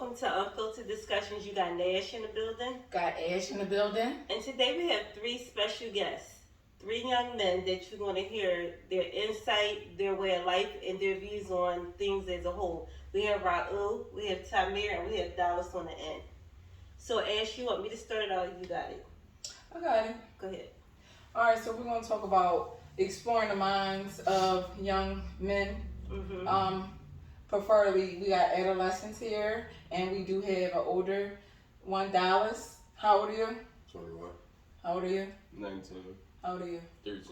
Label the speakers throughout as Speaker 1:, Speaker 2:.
Speaker 1: welcome to Unfiltered Discussions. You got Nash in the building.
Speaker 2: Got Ash in the building.
Speaker 1: And today we have three special guests. Three young men that you're going to hear their insight, their way of life, and their views on things as a whole. We have Raul, we have Tamir, and we have Dallas on the end. So Ash, you want me to start it out? You got it.
Speaker 2: I got it.
Speaker 1: Go ahead.
Speaker 2: All right, so we're going to talk about exploring the minds of young men. Preferably, we got adolescents here, and we do have an older one, Dallas. How old are you?
Speaker 3: 21.
Speaker 2: How old are you?
Speaker 3: 19.
Speaker 2: How old are you?
Speaker 3: 13.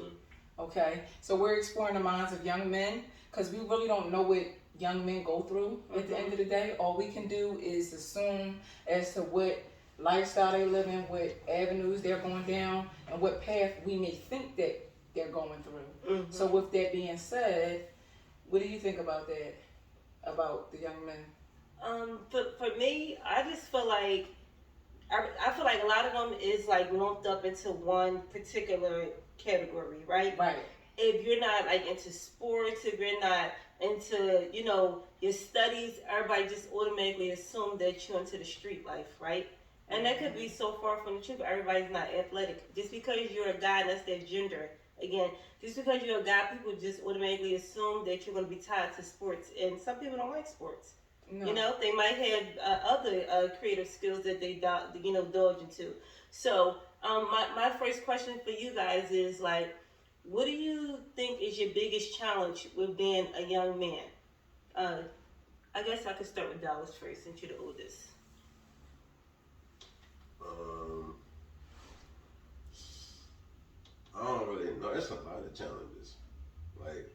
Speaker 2: Okay, so we're exploring the minds of young men because we really don't know what young men go through at the end of the day. All we can do is assume as to what lifestyle they live in, what avenues they're going down, and what path we may think that they're going through. So with that being said, what do you think about that, about the young men?
Speaker 1: For me, I just feel like I feel like a lot of them is like lumped up into one particular category, right?
Speaker 2: Right.
Speaker 1: If you're not like into sports, if you're not into, your studies, everybody just automatically assume that you're into the street life, right? And that could be so far from the truth. Everybody's not athletic. Just because you're a guy, that's their gender. Again, just because you're a guy, people just automatically assume that you're going to be tied to sports. And some people don't like sports. No. They might have other creative skills that they indulge into. So my first question for you guys is like, what do you think is your biggest challenge with being a young man? I guess I could start with Dallas first, since you're the oldest.
Speaker 3: I don't really know. It's a lot of challenges. Like,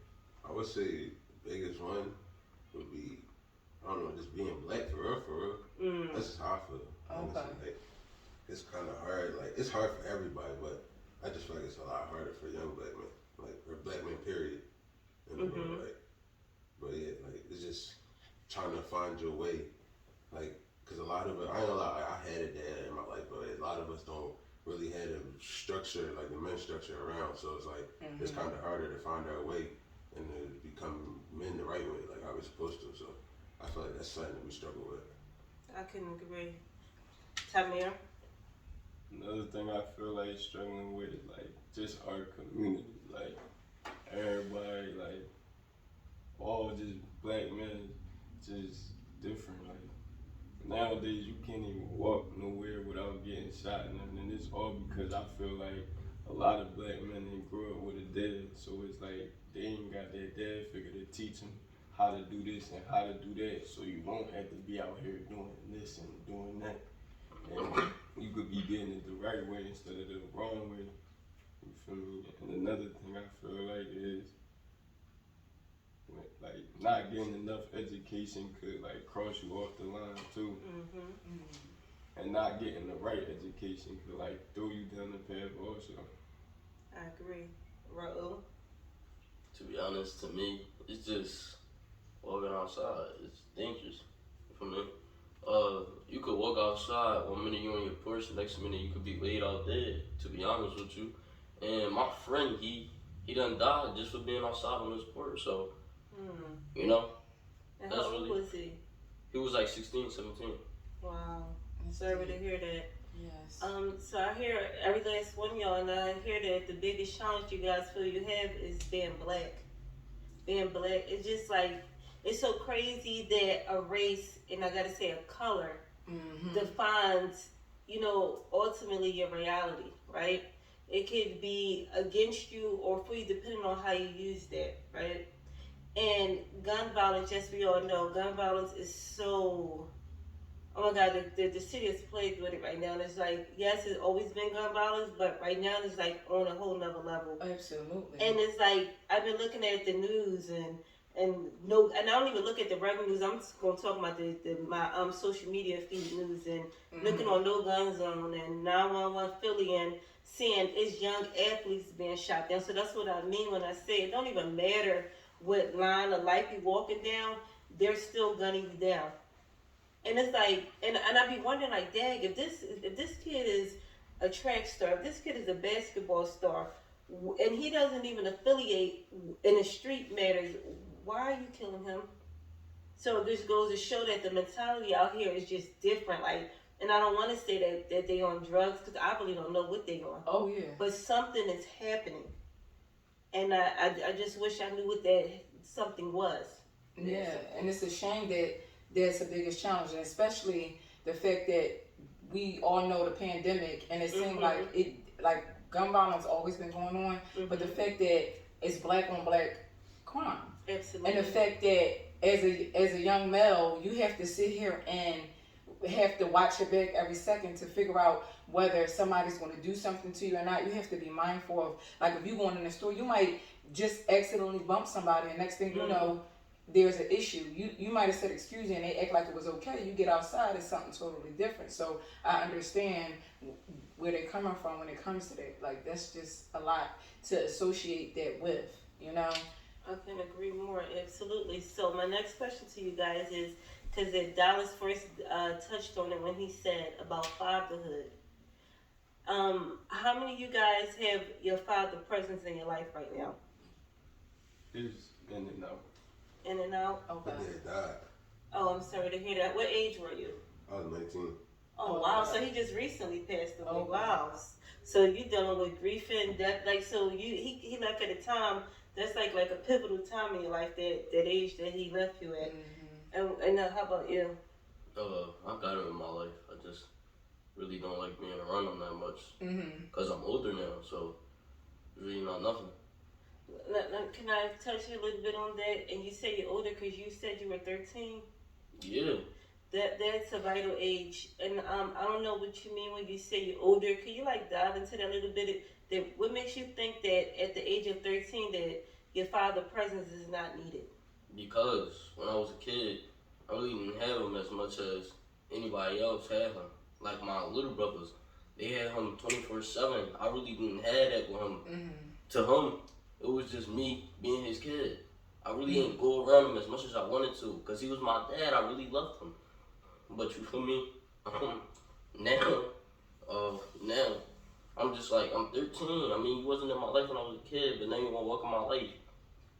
Speaker 3: I would say the biggest one would be, I don't know, just being black for real. That's just how I feel. Honestly. Like, it's kind of hard. Like, it's hard for everybody, but I just feel like it's a lot harder for young black men. Like, or black men, period. In the world, like, but yeah, like, it's just trying to find your way. Like, because a lot of it, I ain't gonna lie, I had a dad in my life, but a lot of us don't really have the structure, like the men structure around. So it's like, it's kind of harder to find our way and to become men the right way, like how we're supposed to. So I feel like that's something that we struggle with.
Speaker 1: I couldn't agree. Tamir?
Speaker 4: Another thing I feel like struggling with is like just our community. Like everybody, like all just black men, just different. Like nowadays you can't even walk nowhere without getting shot and nothing. And it's all because I feel like a lot of black men didn't grow up with a dad. So it's like they ain't got their dad figure to teach them how to do this and how to do that. So you won't have to be out here doing this and doing that. And you could be getting it the right way instead of the wrong way. You feel me? And another thing I feel like is like not getting enough education could like cross you off the line too. And not getting the right education could like throw you down the path also.
Speaker 1: I agree. Raul?
Speaker 5: To be honest, to me, it's just walking outside. It's dangerous for me. You could walk outside, 1 minute you're on your porch, the next minute you could be laid out dead, to be honest with you. And my friend, he done died just for being outside on his porch, so,
Speaker 1: And
Speaker 5: that's
Speaker 1: how old
Speaker 5: really,
Speaker 1: was he?
Speaker 5: He was like 16, 17.
Speaker 1: Wow. Sorry to hear that.
Speaker 2: Yes.
Speaker 1: So I hear every last one of y'all, and I hear that the biggest challenge you guys feel you have is being black. Being black, it's just like, it's so crazy that a race, and I gotta say a color, defines, ultimately your reality, right? It could be against you or for you, depending on how you use that, right? And gun violence, as we all know, gun violence is so, oh my God, the city is plagued with it right now. And it's like, yes, it's always been gun violence, but right now it's like on a whole nother level.
Speaker 2: Absolutely.
Speaker 1: And it's like, I've been looking at the news and I don't even look at the regular news. I'm just gonna talk about my social media feed news and looking on No Gun Zone and 911 Philly and seeing it's young athletes being shot down. So that's what I mean when I say it don't even matter what line of life you're walking down, they're still gunning you down. And it's like, and I be wondering like, dang, if this kid is a track star, if this kid is a basketball star, and he doesn't even affiliate in the street matters, why are you killing him? So this goes to show that the mentality out here is just different. Like, and I don't want to say that they on drugs because I really don't know what they on.
Speaker 2: Oh yeah.
Speaker 1: But something is happening, and I just wish I knew what that something was.
Speaker 2: Yeah, and it's a shame that that's the biggest challenge, and especially the fact that we all know the pandemic, and it seemed like gun violence always been going on, but the fact that it's black on black crime,
Speaker 1: Absolutely,
Speaker 2: and the fact that as a young male, you have to sit here and have to watch your back every second to figure out whether somebody's going to do something to you or not. You have to be mindful of, like, if you're going in the store, you might just accidentally bump somebody, and next thing you know, there's an issue. You might have said excuse me and they act like it was okay. You get outside, it's something totally different. So I understand where they're coming from when it comes to that. Like, that's just a lot to associate that with, you know?
Speaker 1: I can agree more, absolutely. So my next question to you guys is, because Dallas first touched on it when he said about fatherhood. How many of you guys have your father presence in your life right now?
Speaker 4: It's in and out.
Speaker 1: In and out?
Speaker 3: My dad died.
Speaker 1: Oh, I'm sorry to hear that. What age were you?
Speaker 3: I was 19.
Speaker 1: Oh, wow. So he just recently passed away.
Speaker 2: Oh,
Speaker 1: wow. So you dealing with grief and death. Like, so he left at a time, that's like a pivotal time in your life, that age that he left you at. And how about you?
Speaker 5: I got him in my life. I just really don't like being around him that much. Because I'm older now, so really not nothing.
Speaker 1: Can I touch you a little bit on that? And you say you're older because you said you were 13?
Speaker 5: Yeah.
Speaker 1: That's a vital age. And I don't know what you mean when you say you're older. Can you dive into that a little bit? What makes you think that at the age of 13 that your father's presence is not needed?
Speaker 5: Because when I was a kid, I really didn't have him as much as anybody else had him. Like my little brothers, they had him 24/7. I really didn't have that with him. To him, it was just me being his kid. I really didn't go around him as much as I wanted to, because he was my dad. I really loved him. But you feel me? Now, I'm just like, I'm 13. I mean, he wasn't in my life when I was a kid, but now you want to walk in my life.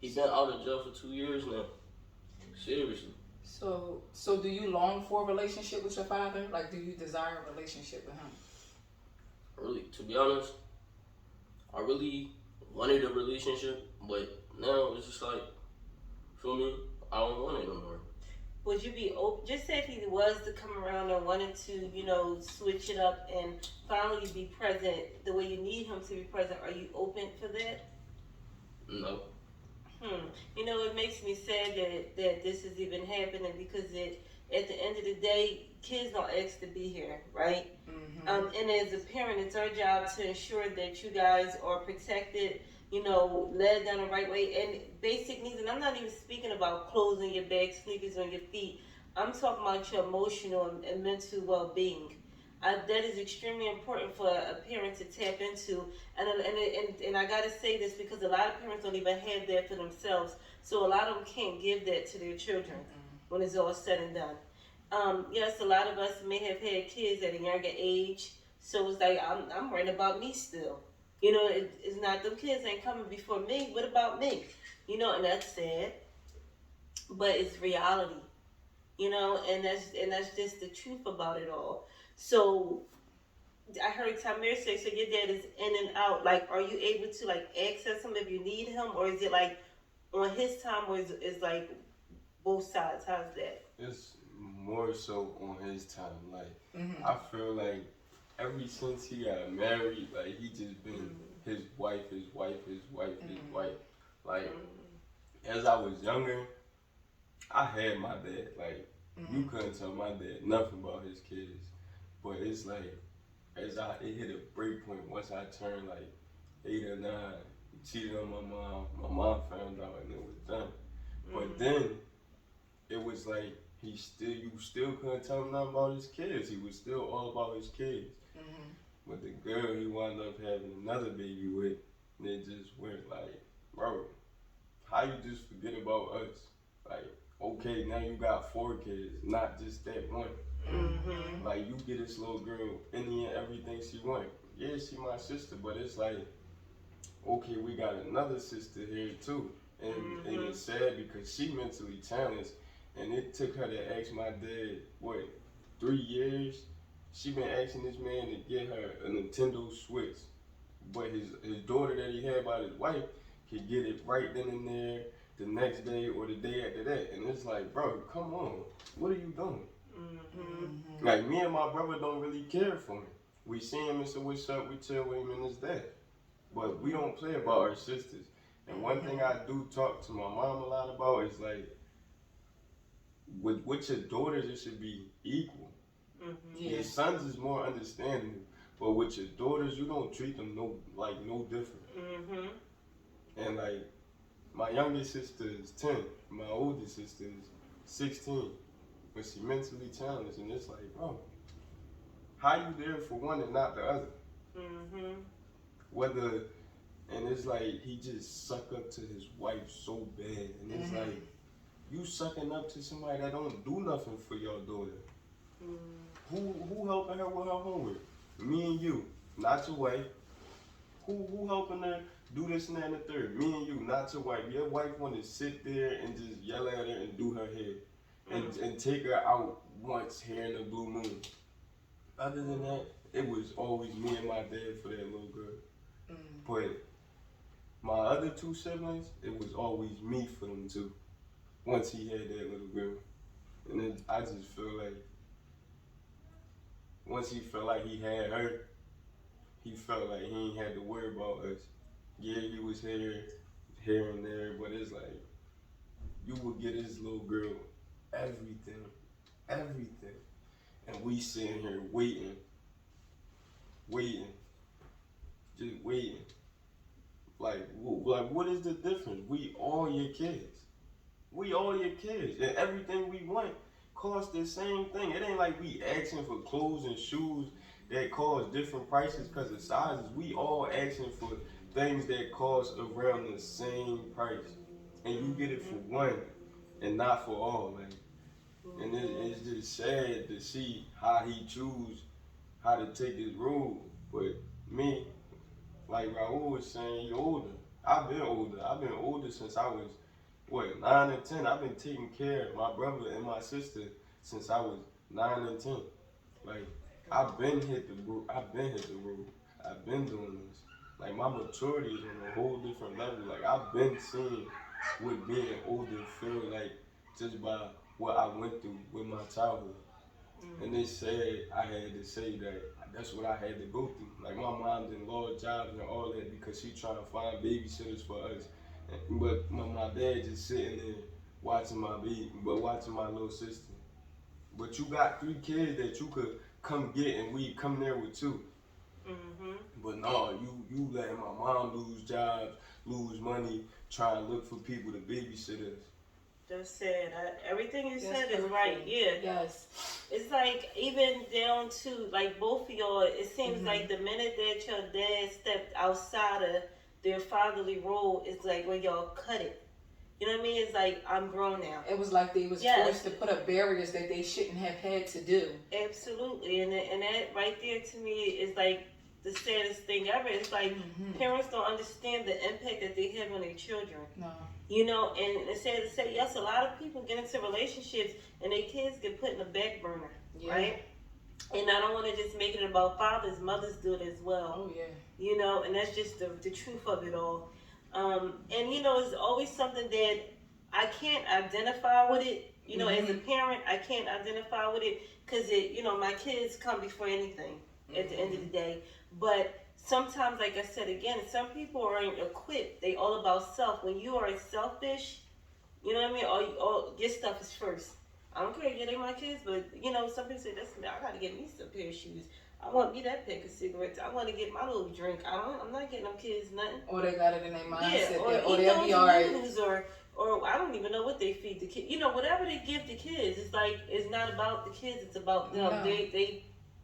Speaker 5: He's been out of jail for 2 years now. Seriously.
Speaker 2: So do you long for a relationship with your father? Like, do you desire a relationship with him?
Speaker 5: Really, to be honest, I really wanted a relationship, but now it's just like, feel me? I don't want it no more.
Speaker 1: Would you be open? Just say if he was to come around and wanted to, switch it up and finally be present the way you need him to be present, are you open for that?
Speaker 5: No.
Speaker 1: It makes me sad that this is even happening because at the end of the day, kids don't ask to be here, right? And as a parent, it's our job to ensure that you guys are protected, led down the right way, and basic needs. And I'm not even speaking about clothes on your back, sneakers on your feet. I'm talking about your emotional and mental well-being. That is extremely important for a parent to tap into, and I gotta say this because a lot of parents don't even have that for themselves. So a lot of them can't give that to their children when it's all said and done. Yes, a lot of us may have had kids at a younger age, so it's like I'm worried about me still. It's not them kids ain't coming before me. What about me? And that's sad, but it's reality. And that's just the truth about it all. So I heard Tamir say, so your dad is in and out. Like, are you able to access him if you need him, or is it on his time, or is like both sides? How's that?
Speaker 4: It's more so on his time. I feel like ever since he got married, he just been his wife. As I was younger, I had my dad. You couldn't tell my dad nothing about his kids. But it's it hit a break point once I turned 8 or 9. He cheated on my mom. My mom found out and it was done. But then it was you still couldn't tell him nothing about his kids. He was still all about his kids. But the girl he wound up having another baby with, and it just went bro, how you just forget about us? Okay, now you got 4 kids, not just that one. You get this little girl, in the end, everything she want. Yeah, she my sister, but it's okay, we got another sister here too. And it's sad because she mentally challenged, And it took her to ask my dad, what, 3 years? She been asking this man to get her a Nintendo Switch. But his daughter that he had by his wife could get it right then and there, the next day or the day after that. And it's like, bro, come on. What are you doing?
Speaker 1: Mm-hmm.
Speaker 4: Like, me and my brother don't really care for him. We see him and say, what's up? We chill with him and it's that. But we don't play about our sisters. And one thing I do talk to my mom a lot about is like, with your daughters, it should be equal.
Speaker 1: Mm-hmm.
Speaker 2: Yeah.
Speaker 4: Your sons is more understanding, but with your daughters, you don't treat them no different.
Speaker 1: Mm-hmm.
Speaker 4: And like, my youngest sister is 10, my oldest sister is 16, but she mentally challenged, and it's like, bro, how you there for one and not the other?
Speaker 1: Mm-hmm.
Speaker 4: Whether, and it's like he just suck up to his wife so bad, and it's like, you sucking up to somebody that don't do nothing for your daughter. Who helping her with her homework? Me and you, not your wife. Who helping her do this and that and the third? Me and you, not your wife. Your wife want to sit there and just yell at her and do her hair, and take her out once here in the blue moon. Other than that, it was always me and my dad for that little girl. But my other 2 siblings, it was always me for them too. Once he had that little girl. And then I just feel like, once he felt like he had her, he felt like he ain't had to worry about us. Yeah, he was here and there, but it's like, you would get his little girl everything. And we sitting here waiting, just waiting. Like what is the difference? We all your kids. And everything we want costs the same thing. It ain't like we asking for clothes and shoes that cost different prices because of sizes. We all asking for things that cost around the same price. And you get it for one and not for all. Like, and it's just sad to see how he choose how to take this road. But me, like Raul was saying, he older. I've been older since I was, 9 and 10. I've been taking care of my brother and my sister since I was 9 and 10. Like, I've been hit the road. I've been doing this. Like, my maturity is on a whole different level. Like, I've been seeing what being older feel like just by what I went through with my childhood. And they said I had to say that that's what I had to go through. Like, my mom didn't lost jobs and all that because she trying to find babysitters for us. But my dad just sitting there watching my little sister. But you got 3 kids that you could come get and we come there with 2. But no, you letting my mom lose jobs, lose money, trying to look for people to babysit us.
Speaker 1: That's sad. Everything you said is
Speaker 2: hurtful.
Speaker 1: right. Yeah.
Speaker 2: Yes.
Speaker 1: It's like even down to like both of y'all. It seems like the minute that your dad stepped outside of their fatherly role, it's like where y'all cut it. You know what I mean? It's like, I'm grown now.
Speaker 2: It was like they was forced to put up barriers that they shouldn't have had to do.
Speaker 1: Absolutely. And that right there to me is like the saddest thing ever. It's like parents don't understand the impact that they have on their children.
Speaker 2: No.
Speaker 1: You know, and it's sad to say, yes, a lot of people get into relationships and their kids get put in the back burner, right? And I don't want to just make it about fathers, mothers do it as well.
Speaker 2: Oh, yeah.
Speaker 1: You know, and that's just the truth of it all. And, you know, it's always something that I can't identify with it. You know, as a parent, I can't identify with it because, you know, my kids come before anything at the end of the day. But sometimes, like I said again, some people aren't equipped. They all about self. When you are selfish, you know what I mean? All your stuff is first. I don't care if they're my kids, but, you know, some people say, listen, I got to get me some pair of shoes. I want me that pack of cigarettes. I want to get my little drink. I'm not getting them kids nothing.
Speaker 2: Or they got it in their mindset.
Speaker 1: Yeah,
Speaker 2: or they'll be alright.
Speaker 1: Or I don't even know what they feed the kids. You know, whatever they give the kids, it's like, it's not about the kids, it's about them.
Speaker 2: No.
Speaker 1: They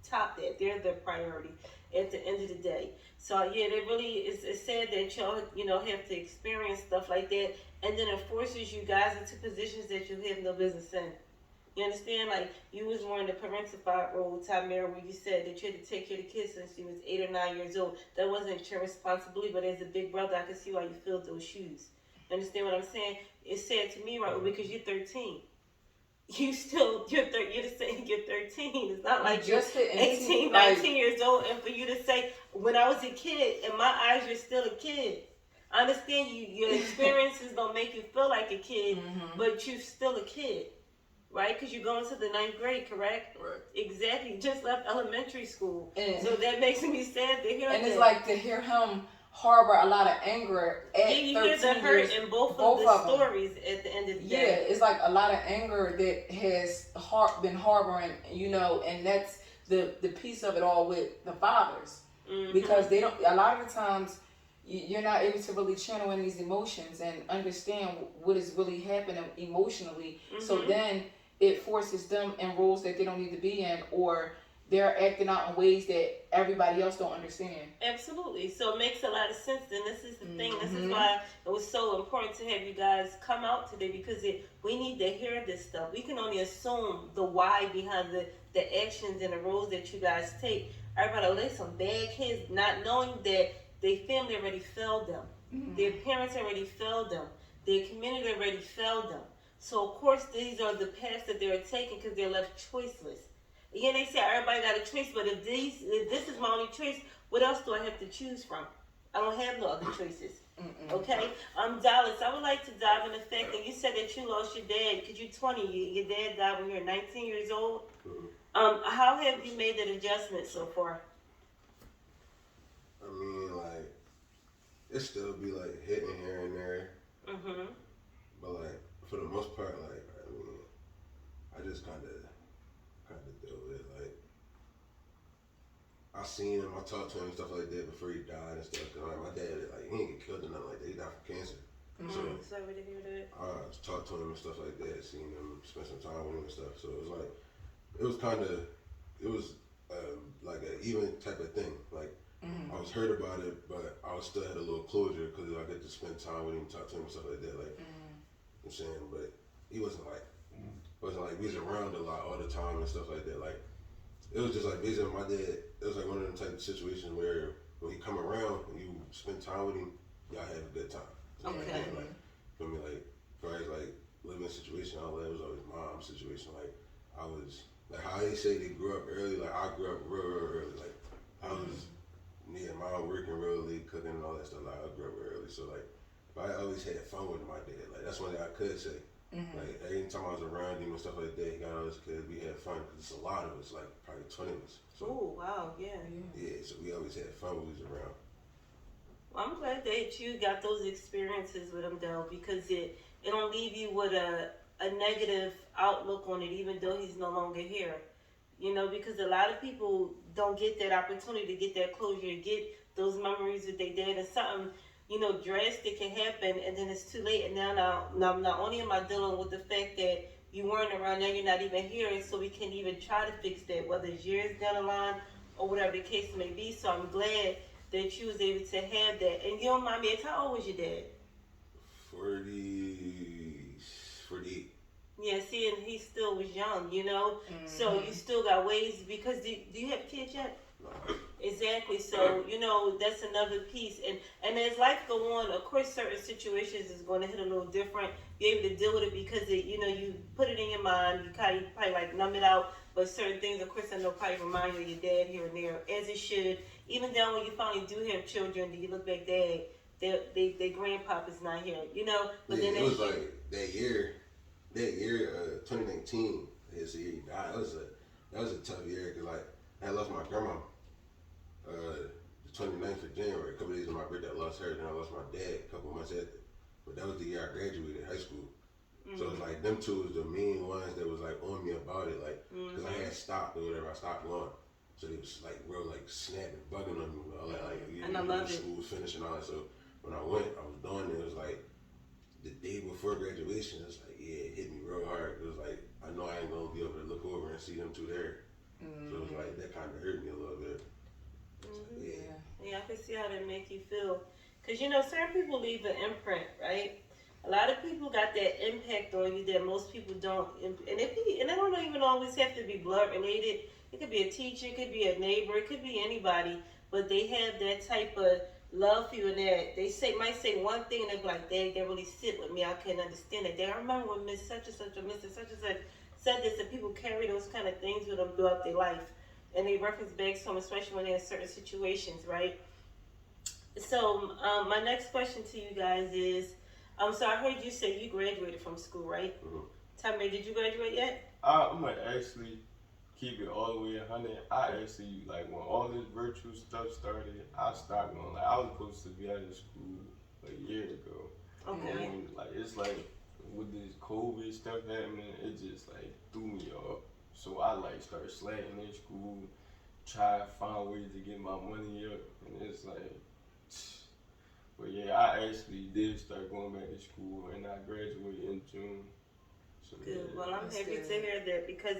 Speaker 1: top that. They're the priority at the end of the day. So, yeah, they really, it's sad that y'all, you know, have to experience stuff like that. And then it forces you guys into positions that you have no business in. You understand? Like, you was more in the parentified role, Tamara, where you said that you had to take care of the kids since you was 8 or 9 years old. That wasn't your responsibility, but as a big brother, I can see why you filled those shoes. You understand what I'm saying? It's sad to me, right, because you're 13. you're the same, you're 13. It's not like
Speaker 2: just hit
Speaker 1: 18, 19 years old, and for you to say, when I was a kid, in my eyes, you're still a kid. I understand your experiences don't make you feel like a kid, but you're still a kid, right? Because you're going to the 9th grade, correct?
Speaker 5: Right.
Speaker 1: Exactly. You just left elementary school.
Speaker 2: And,
Speaker 1: so that makes me sad to hear that.
Speaker 2: And it's like to hear him harbor a lot of anger at 13
Speaker 1: you hear the hurt in both of the stories at the end of the day.
Speaker 2: Yeah, it's like a lot of anger that has been harboring, and that's the piece of it all with the fathers. Because they don't, a lot of the times, you're not able to really channel in these emotions and understand what is really happening emotionally. So then it forces them in roles that they don't need to be in, or they're acting out in ways that everybody else don't understand.
Speaker 1: Absolutely. So it makes a lot of sense. And this is the thing. This is why it was so important to have you guys come out today, because we need to hear this stuff. We can only assume the why behind the actions and the roles that you guys take. Everybody, oh, they're some bad kids, not knowing that their family already failed them. Their parents already failed them. Their community already failed them. So, of course, these are the paths that they're taking because they're left choiceless. Again, they say everybody got a choice, but if this is my only choice, what else do I have to choose from? I don't have no other choices. Okay? Dallas, I would like to dive in the fact that you said that you lost your dad because you're 20. Your dad died when you were 19 years old. How have you made that adjustment so far?
Speaker 3: I mean, like, it still be like hitting here and there. But like, for the most part, like, I mean, I just kind of deal with it. Like, I seen him, I talked to him and stuff like that before he died and stuff. Cause like my dad, like, he didn't get killed or nothing like that. He died from cancer. So
Speaker 1: sorry to hear that.
Speaker 3: I talked to him and stuff like that. Seen him, spent some time with him and stuff. So it was like, it was like an even type of thing. Like, I was hurt about it, but I still had a little closure because I get to spend time with him, talk to him and stuff like that. Like, I'm saying, but he wasn't like we was around a lot all the time and stuff like that. Like, it was just like basically my dad. It was like one of them type of situations where when he come around and you spend time with him, y'all have a good time.
Speaker 1: Okay.
Speaker 3: Like, feel me? Like, as far as like living situation, all that was always mom's situation. Like, I was like how they say they grew up early. Like, I grew up real early. Like, I was. Me and mom working real late, cooking and all that stuff. Like, I grew up early, so like, I always had fun with my dad. Like, that's one thing I could say. Like, every time I was around him and stuff like that, he got all his kids. We had fun because it's a lot of us, like probably 20 of us. So,
Speaker 1: oh wow, yeah.
Speaker 3: Yeah, so we always had fun when we was around.
Speaker 1: Well, I'm glad that you got those experiences with him, though, because it don't leave you with a negative outlook on it, even though he's no longer here. Because a lot of people don't get that opportunity to get that closure, to get those memories with their dad, and something, drastic can happen, and then it's too late. And now not only am I dealing with the fact that you weren't around, now you're not even here, and so we can't even try to fix that, whether it's years down the line or whatever the case may be. So I'm glad that you was able to have that. And you don't mind me, how old was your dad?
Speaker 3: 48.
Speaker 1: Yeah, see, and he still was young, So you still got ways, because do you have kids yet?
Speaker 3: No.
Speaker 1: Exactly. So, that's another piece. And as life go on, of course, certain situations is going to hit a little different. You're able to deal with it because, you put it in your mind. You probably like numb it out. But certain things, of course, I know probably remind you of your dad here and there, as it should. Even down when you finally do have children, do you look back, their grandpapa's not here, But
Speaker 3: yeah,
Speaker 1: then
Speaker 3: it was like that year, 2019, his year he died. That was a tough year because like I had lost my grandma the 29th of January. A couple days of my birthday, I lost her. Then I lost my dad a couple months after. But that was the year I graduated high school. So it's like them two was the main ones that was like on me about it, like because I had stopped or whatever. I stopped going. So they was like real like snapping, bugging on me, all that like school was finishing all that. So when I went, I was doing it. It was like the day before graduation. It's like it hit me real hard. It was like I know I ain't gonna be able to look over and see them two there. So it was like that kind of hurt me a little bit.
Speaker 1: Yeah, I can see how that make you feel. Because, certain people leave an imprint, right? A lot of people got that impact on you that most people don't. And it don't even always have to be blood related. It could be a teacher, it could be a neighbor, it could be anybody. But they have that type of love for you, and that they might say one thing and they be like, that really sit with me. I can't understand it. I remember when Miss such and such or Mr. such and such said this, that people carry those kind of things with them throughout their life, and they reference back to them, especially when they're in certain situations, right? So my next question to you guys is, so I heard you say you graduated from school, right?
Speaker 3: Mhm.
Speaker 1: Tell me, did you graduate yet?
Speaker 4: I'm gonna actually keep it all the way 100. I actually, like, when all this virtual stuff started, I stopped going. Like, I was supposed to be out of school a year ago.
Speaker 1: Okay.
Speaker 4: And when, like, it's like, with this COVID stuff happening, it just, like, threw me off. So I, like, started slacking in school, try to find ways to get my money up, and it's like, but yeah, I actually did start going back to school, and I graduated in June. So,
Speaker 1: Good.
Speaker 4: yeah.
Speaker 1: Well, I'm
Speaker 2: That's
Speaker 1: happy
Speaker 2: good.
Speaker 1: to hear that, because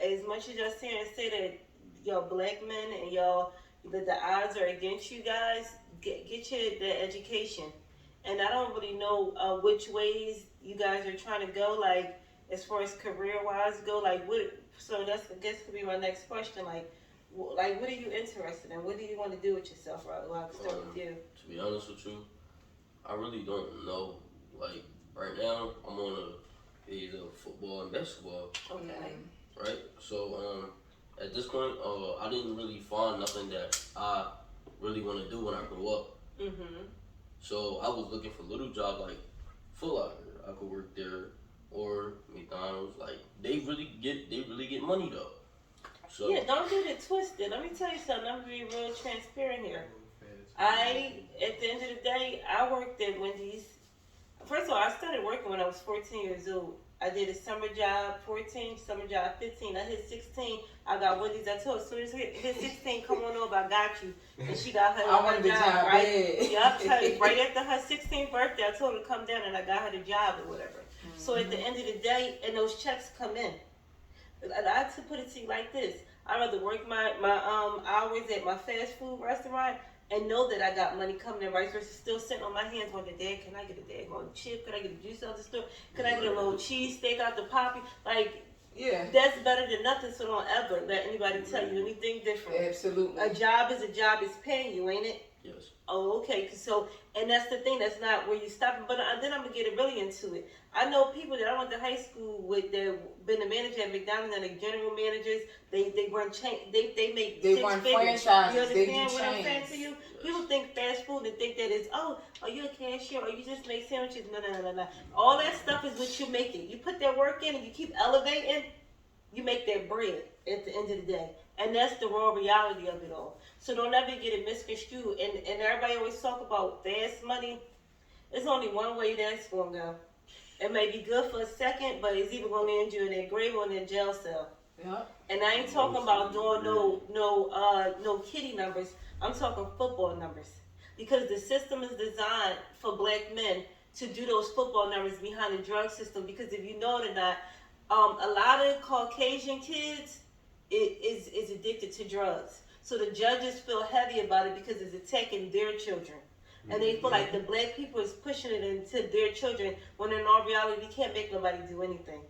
Speaker 1: as much as y'all say that y'all black men and y'all, that the odds are against you guys, get you the education. And I don't really know which ways you guys are trying to go, like, as far as career-wise go, like, what, so that's, I guess, could be my next question, like, what are you interested in? What do you want to do with yourself, right? Well, I'll start with you.
Speaker 5: To be honest with you, I really don't know. Like, right now, I'm on either football and basketball,
Speaker 1: Okay.
Speaker 5: right? So, at this point, I didn't really find nothing that I really want to do when I grow up.
Speaker 1: Mm-hmm.
Speaker 5: So I was looking for little jobs like Foot Locker. I could work there, or McDonald's. Like, they really get money though. So
Speaker 1: Yeah, don't get it twisted. Let me tell you something. I'm gonna be real transparent here. At the end of the day, I worked at Wendy's. First of all, I started working when I was 14 years old. I did a summer job, 14, summer job, 15. I hit 16. I got Wendy's. I told her, as soon as I hit 16, come on over, I got you. And she got her,
Speaker 2: I wanted the job
Speaker 1: right?
Speaker 2: bad.
Speaker 1: Yep, right after her 16th birthday, I told her to come down, and I got her the job or whatever. So at the end of the day, and those checks come in. I like to put it to you like this. I'd rather work my hours at my fast food restaurant and know that I got money coming in, right, versus still sitting on my hands going, Dad, can I get a daggone chip? Can I get a juice out the store? Can I get a little cheese steak out the poppy? Like,
Speaker 2: Yeah,
Speaker 1: that's better than nothing, so don't ever let anybody tell you anything different.
Speaker 2: absolutely.
Speaker 1: A job is a job, it's paying you, ain't it?
Speaker 5: yes,
Speaker 1: Oh, okay. So, and that's the thing. That's not where you stop. But then I'm gonna get really into it. I know people that I went to high school with that been a manager at McDonald's and the general managers. They run chain. They make
Speaker 2: They
Speaker 1: six
Speaker 2: run
Speaker 1: figures.
Speaker 2: franchises.
Speaker 1: You
Speaker 2: They do
Speaker 1: understand what I'm saying
Speaker 2: chains.
Speaker 1: to you? People think fast food and think that is, oh, are you a cashier or you just make sandwiches? No. All that stuff is what you're making. You put that work in and you keep elevating. You make that bread at the end of the day. And that's the raw reality of it all. So don't ever get it misconstrued. And everybody always talk about fast money. There's only one way that's going to go. It may be good for a second, but it's either going to land you in that grave or in that jail cell.
Speaker 2: Yep.
Speaker 1: And I ain't talking about doing no kitty numbers. I'm talking football numbers. Because the system is designed for black men to do those football numbers behind the drug system. Because if you know it or not, a lot of Caucasian kids is addicted to drugs. So the judges feel heavy about it because it's attacking their children. And they feel like the black people is pushing it into their children when in all reality, we can't make nobody do anything.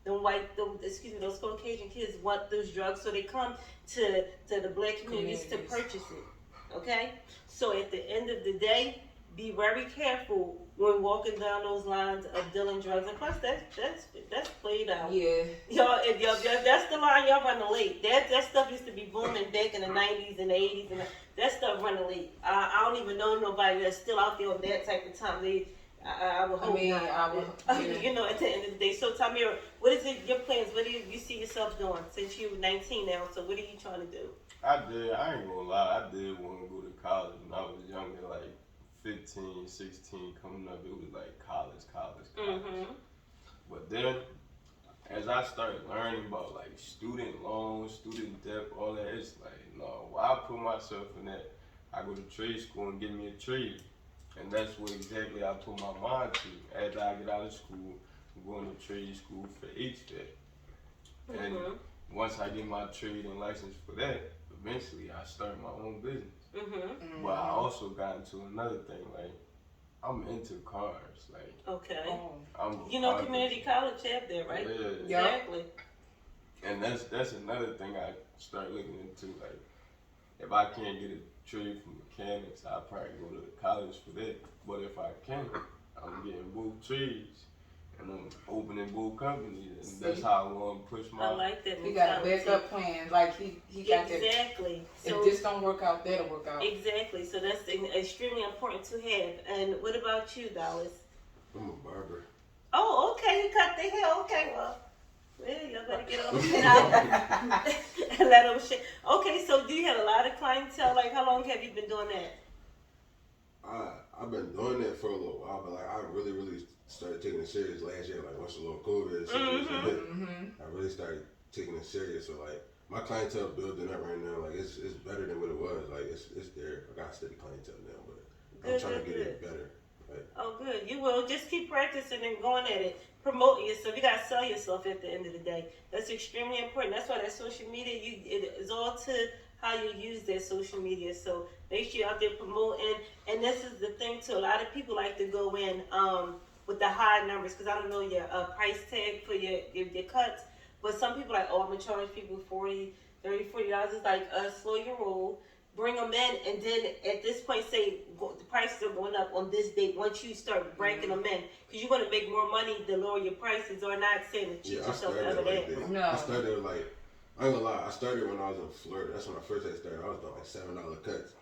Speaker 1: Those Caucasian kids want those drugs, so they come to the black communities to purchase it. Okay? So at the end of the day, be very careful when walking down those lines of dealing drugs. And plus, that's played out.
Speaker 2: Yeah.
Speaker 1: Y'all, that's the line y'all running late. That stuff used to be booming back in the 90s and the 80s, and that stuff running late. I don't even know nobody that's still out there on that type of time. I would hope not.
Speaker 2: Yeah.
Speaker 1: You know, at the end of the day. So, Tamira, what is it, your plans? What do you see yourself doing since you're 19 now? So, what are you trying to do?
Speaker 4: I ain't gonna lie, I did want to go to college when I was younger, like 15, 16, coming up, it was like college.
Speaker 1: Mm-hmm.
Speaker 4: But then, as I started learning about like student loans, student debt, all that, it's like, no, why put myself in that? I go to trade school and get me a trade. And that's what exactly I put my mind to. After I get out of school, I'm going to trade school for HVAC. And once I get my trade and license for that, eventually I start my own business.
Speaker 1: Mm-hmm.
Speaker 4: But I also got into another thing, like, I'm into cars, like,
Speaker 1: Okay.
Speaker 4: I'm
Speaker 1: You know, community college have that, right?
Speaker 4: Yeah.
Speaker 1: Exactly.
Speaker 4: And that's another thing I start looking into, like, if I can't get a trade for mechanics, I'll probably go to college for that. But if I can, I'm getting both trades. and I'm opening both companies, and that's how I want to push my.
Speaker 1: I like that.
Speaker 2: He got a backup plan. Like he got that.
Speaker 1: Exactly. So
Speaker 2: if this don't work out, that'll work out.
Speaker 1: Exactly. So that's extremely important to have. And what about you, Dallas?
Speaker 3: I'm a barber.
Speaker 1: Oh, okay. You cut the hair. Okay, well, y'all better get on it out and let them shit. Okay, so do you have a lot of clientele? Like, how long have you been doing that?
Speaker 3: I've been doing that for a little while, but like I really started taking it serious last year. Like once the little COVID situation hit, I really started taking it serious. So like my clientele building up right now. Like it's better than what it was. Like it's there. I got steady clientele now, but I'm trying to get it better. Like,
Speaker 1: Oh, good. You will. Just keep practicing and going at it. Promoting yourself. You got to sell yourself at the end of the day. That's extremely important. That's why that social media, it is all to how you use that social media. So make sure you're out there promoting. And this is the thing, too. A lot of people like to go in with the high numbers because I don't know your price tag for your cuts. But some people are like, oh, I'm going to charge people $40. It's like, slow your roll. Bring them in, and then at this point, say the prices are going up on this date. Once you start breaking them in, because you're going to make more money the lower your prices, or not saying to cheat yourself out of that.
Speaker 3: No. I started like, I ain't gonna lie, I started when I was in Florida. That's when I first had started. I was doing like $7 cuts.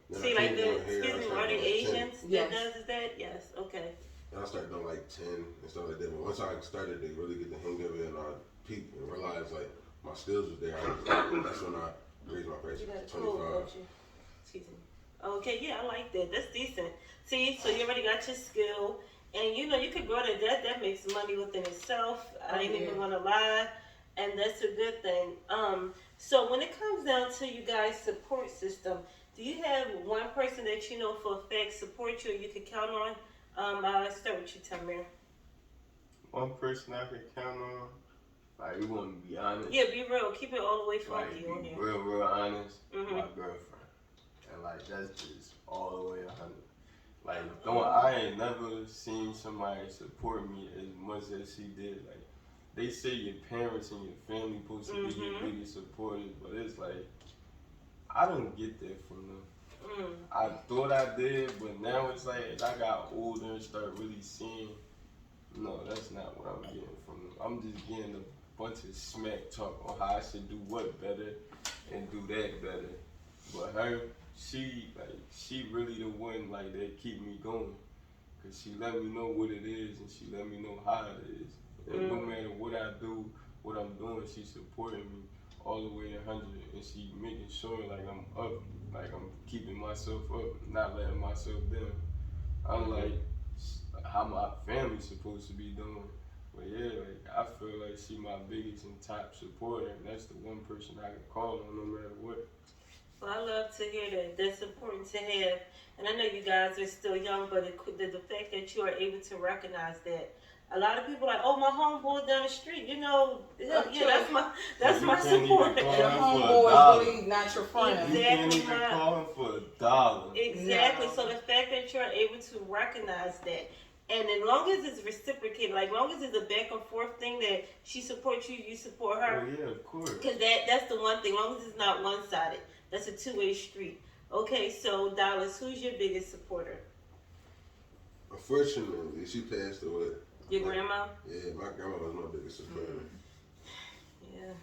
Speaker 3: Then
Speaker 1: See, like are the Asians that does that? Yes, okay.
Speaker 3: And I started doing like 10 and stuff like that. But once I started to really get the hang of it, and I peaked and realized like my skills was there, that's when I raise my price to 25.
Speaker 1: Excuse me. Okay, yeah, I like that. That's decent. See, so you already got your skill, and you know you could grow that. That makes money within itself. I ain't even gonna lie, and that's a good thing. So when it comes down to you guys' support system, do you have one person that you know for a fact support you, or you can count on? I'll start with you, Tamir.
Speaker 4: One person I can count on. Like, we want to be honest.
Speaker 1: Yeah, be real. Keep it all the way from
Speaker 4: Like,
Speaker 1: you on here.
Speaker 4: real honest. My girlfriend. And, like, that's just all the way 100. Like, I ain't never seen somebody support me as much as she did. Like, they say your parents and your family supposed to be your biggest supporters, but it's like, I don't get that from them. I thought I did, but now it's like, as I got older and start really seeing, no, that's not what I'm getting from them. I'm just getting a bunch of smack talk on how I should do what better and do that better. But her, she really the one like that keep me going. Cause she let me know what it is and she let me know how it is. And no matter what I do, what I'm doing, she's supporting me all the way 100, and she making sure like I'm up, like I'm keeping myself up, not letting myself down. I'm like how my family's supposed to be doing. But yeah, like I feel like she my biggest and top supporter, and that's the one person I can call on no matter what.
Speaker 1: Well, I love to hear that. That's important to have. And I know you guys are still young, but the fact that you are able to recognize that. A lot of people are like, oh, my homeboy down the street, you know, that's my support.
Speaker 2: Your homeboy is really not your friend.
Speaker 4: You can't even call him for $1.
Speaker 1: Exactly.
Speaker 2: No.
Speaker 1: So the fact that you're able to recognize that, and as long as it's reciprocated, like long as it's a back and forth thing that she supports you, you support her.
Speaker 4: Oh yeah, of course.
Speaker 1: Because that's the one thing. As long as it's not one-sided, that's a two-way street. Okay, so Dallas, who's your biggest supporter?
Speaker 3: Unfortunately, she passed away.
Speaker 1: Your grandma?
Speaker 3: Yeah, my grandma was my biggest supporter.
Speaker 1: Yeah,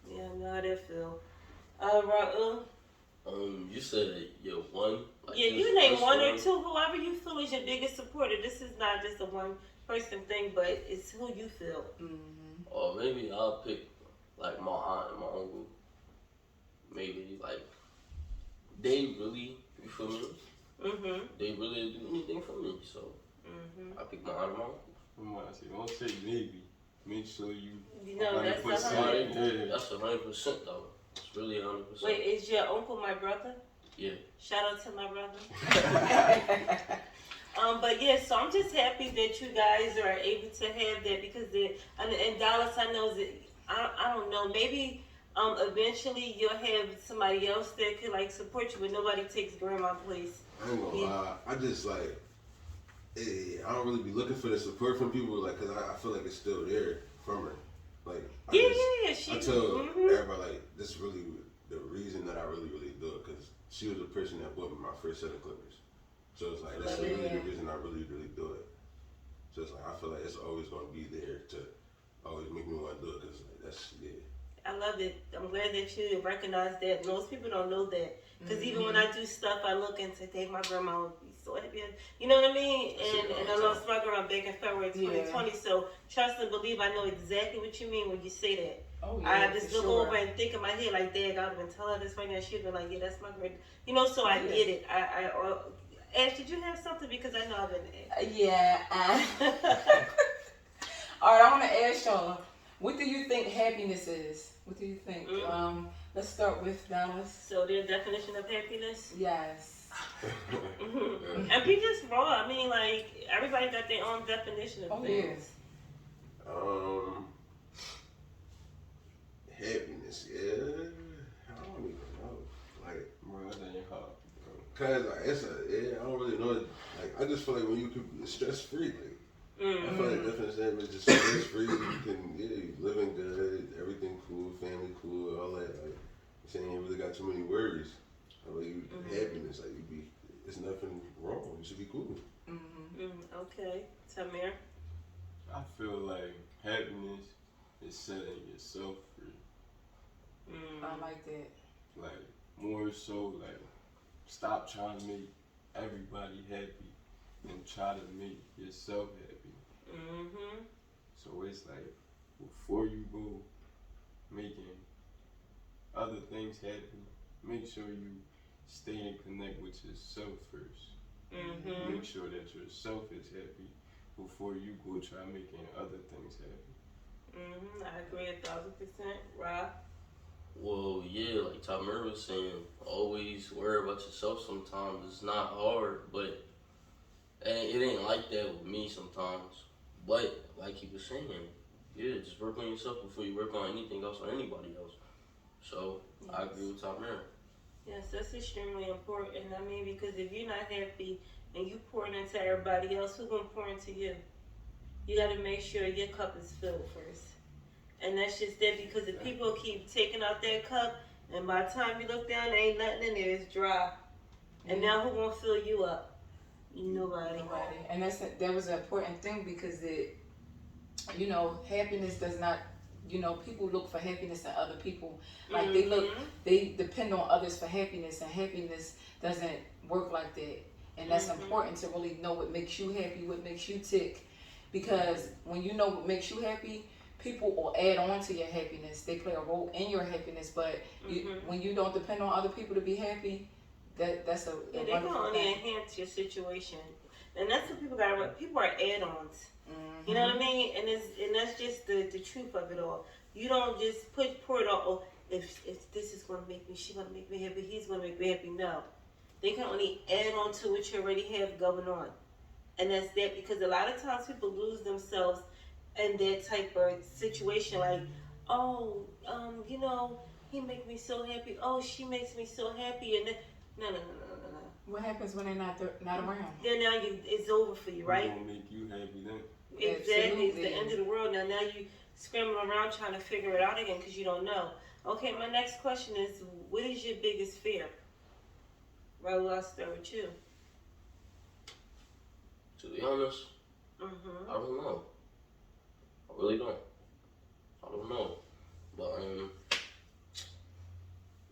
Speaker 1: I know how that feel. Raul?
Speaker 5: You said you're one. Like
Speaker 1: Yeah, you name one or two, whoever you feel is your biggest supporter. This is not just a one-person thing, but it's who you feel.
Speaker 5: Or maybe I'll pick like my aunt and my uncle. Maybe like they really, you feel me? They really do anything for me, so I pick my aunt and my uncle.
Speaker 4: Don't say maybe. Make sure you.
Speaker 1: No, that's 100%.
Speaker 5: Yeah, that's 100% though. It's really 100%.
Speaker 1: Wait, is your uncle my brother?
Speaker 5: Yeah.
Speaker 1: Shout out to my brother. But yeah, so I'm just happy that you guys are able to have that because and Dallas, I know that I don't know, maybe eventually you'll have somebody else that could like support you, but nobody takes grandma's place.
Speaker 3: I ain't gonna lie, I just like, I don't really be looking for the support from people, like, cause I feel like it's still there from her. Like, I tell everybody, like, this really the reason that I really do it, cause she was the person that bought me my first set of clippers. So it's like, that's really the reason I really do it. So it's like I feel like it's always gonna be there to always make me want to do it because like, that's
Speaker 1: I love it. I'm glad that you recognize that. Most people don't know that. Because even when I do stuff, I look and say, dang, my grandma would be so happy. You know what I mean? And I lost my grandma back in February 2020. So trust and believe I know exactly what you mean when you say that.
Speaker 2: Oh, yeah,
Speaker 1: I just look over and think in my head like, dang, I would have been telling her this right now. She'd been like, yeah, that's my grandma. You know, so I get it. Ash, did you have something? Because I know I've been
Speaker 2: Yeah. All right, I want to ask y'all, what do you think happiness is? What do you think? Let's start with Dallas.
Speaker 1: So their definition of happiness?
Speaker 2: Yes.
Speaker 1: And be just raw. I mean, like, everybody got their own definition of things.
Speaker 3: Happiness, yeah. I don't even know. Like,
Speaker 4: bro, that ain't hard.
Speaker 3: cause like I don't really know. Like, I just feel like when you can be stress free, like. I feel like the definition of it is just stress free. You can, you living good, everything cool, family cool, all that. Like, you saying you ain't really got too many worries. Like, happiness, like it's nothing wrong. You should be cool.
Speaker 1: Okay, Tamir.
Speaker 4: I feel like happiness is setting yourself free.
Speaker 2: I like that.
Speaker 4: Like, more so, like, stop trying to make everybody happy and try to make yourself happy. So it's like, before you go making other things happen, make sure you stay and connect with yourself first. Make sure that yourself is happy before you go try making other things happy.
Speaker 1: I agree 1,000%. Rob?
Speaker 5: Well, yeah, like Tamir was saying, always worry about yourself sometimes. It's not hard, but it ain't like that with me sometimes. But, like he was saying, yeah, just work on yourself before you work on anything else or anybody else. So, I agree with Tamir.
Speaker 1: Yes, that's extremely important. I mean, because if you're not happy and you pouring into everybody else, who's going to pour into you? You got to make sure your cup is filled first. And that's just that, because if people keep taking out that cup, and by the time you look down, there ain't nothing in there, it's dry. And now who going to fill you up? Nobody.
Speaker 2: And that was an important thing, because happiness does not, people look for happiness in other people. Like they depend on others for happiness, and happiness doesn't work like that. And that's important to really know what makes you happy, what makes you tick. Because when you know what makes you happy, people will add on to your happiness. They play a role in your happiness. But when you don't depend on other people to be happy, that's a
Speaker 1: they can only enhance your situation. And that's what people got. People are add-ons. You know what I mean? And that's just the truth of it all. You don't just pour it all. If this is going to make me, she's going to make me happy, he's going to make me happy. No. They can only add on to what you already have going on. And that's that, because a lot of times people lose themselves in that type of situation. Like, he makes me so happy. Oh, she makes me so happy. And then, no.
Speaker 2: What happens when they're not around?
Speaker 1: Then now it's over for you, right?
Speaker 4: It's gonna make you happy then.
Speaker 1: Exactly. It's the end of the world. Now you scrambling around trying to figure it out again because you don't know. Okay, my next question is, what is your biggest fear? Raul, I'll start with you.
Speaker 5: To be honest, I don't know. I really don't. I don't know. But,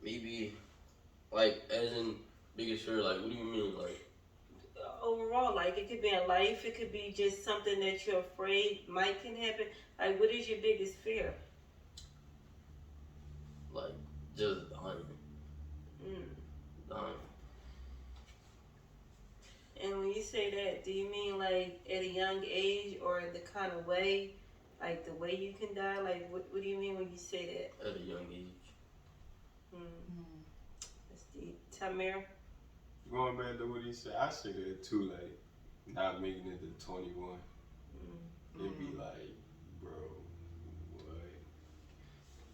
Speaker 5: maybe, like, as in biggest fear, like, what do you mean, like?
Speaker 1: Overall, like, it could be in life, it could be just something that you're afraid can happen. Like, what is your biggest fear?
Speaker 5: Like, just dying. Dying.
Speaker 1: And when you say that, do you mean, like, at a young age, or the kind of way, like, the way you can die? Like, what do you mean when you say that?
Speaker 5: At a young age.
Speaker 1: That's deep. Tamir?
Speaker 4: Going back to what he said, I say that too, like, not making it to 21. It'd be like, bro, what?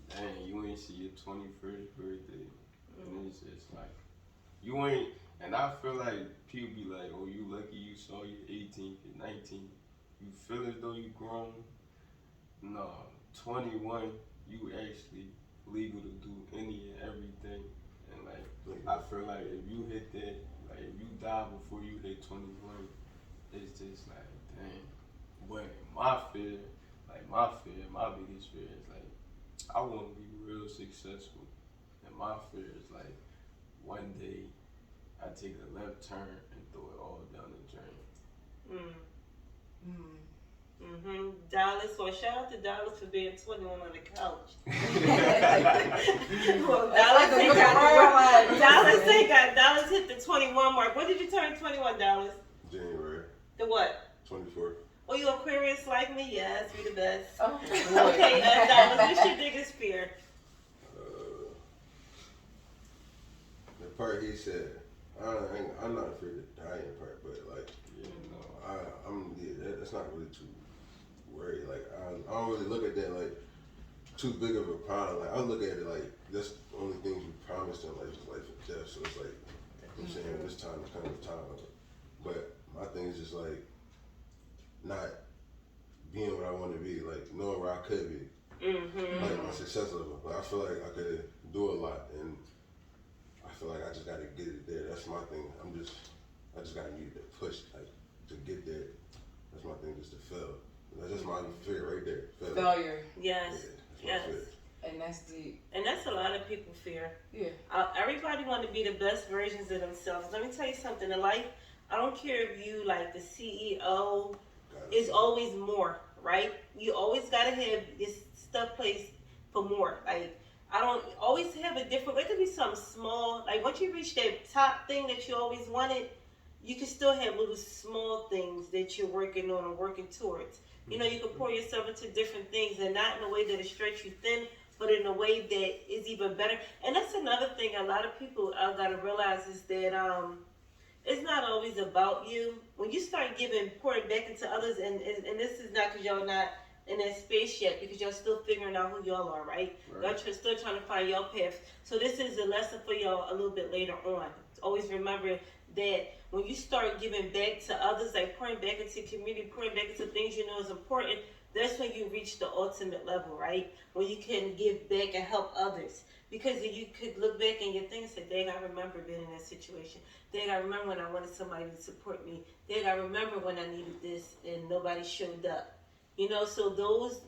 Speaker 4: Dang, you ain't see your 21st birthday. And it's just like, you ain't, and I feel like people be like, oh, you lucky you saw your 18th and 19th. You feel as though you grown? No, 21, you actually legal to do any and everything. And like, I feel like if you hit that, like if you die before you hit 21, it's just like, dang. But my biggest fear is like, I want to be real successful. And my fear is like, one day I take a left turn and throw it all down the drain.
Speaker 1: Dallas, well, shout out to Dallas for being 21 on the couch. Well, Dallas hit the 21 mark. When did you turn 21, Dallas?
Speaker 3: January.
Speaker 1: The what?
Speaker 3: 24th.
Speaker 1: Oh, you Aquarius like me? Yes, we the best.
Speaker 2: Oh,
Speaker 1: Okay, Dallas, what's your biggest fear?
Speaker 3: The part he said, I'm not afraid of the dying part, but like, that's not really too worried. Like, I don't really look at that like too big of a problem. Like, I look at it like that's the only things you promised in life is life and death. So it's like, I'm saying this time is kind of time. But my thing is just like not being what I want to be, like knowing where I could be, like my success level. But I feel like I could do a lot, and I feel like I just gotta get it there. That's my thing. I just gotta need to push, like, to get there. That's my thing, just to fail. That's just my fear right there.
Speaker 2: failure.
Speaker 1: Yes.
Speaker 3: Yeah, that's my fear.
Speaker 2: And that's deep.
Speaker 1: And that's a lot of people fear.
Speaker 2: Yeah.
Speaker 1: Everybody want to be the best versions of themselves. Let me tell you something. In life, I don't care if you like the CEO. It's always more, right? You always gotta have this stuff placed for more. Like, I don't always have a different. It could be something small. Like, once you reach that top thing that you always wanted, you can still have little small things that you're working on and working towards. You know, you can pour yourself into different things, and not in a way that it stretch you thin, but in a way that is even better. And that's another thing a lot of people gotta realize is that it's not always about you. When you start pouring back into others, and this is not because y'all not in that space yet, because y'all still figuring out who y'all are, right? Y'all still trying to find your path. So this is a lesson for y'all a little bit later on. Always remember that when you start giving back to others, like pouring back into community, pouring back into things you know is important, that's when you reach the ultimate level, right? When you can give back and help others. Because you could look back in your thing and say, dang, I remember being in that situation. Dang, I remember when I wanted somebody to support me. Dang, I remember when I needed this and nobody showed up. You know, so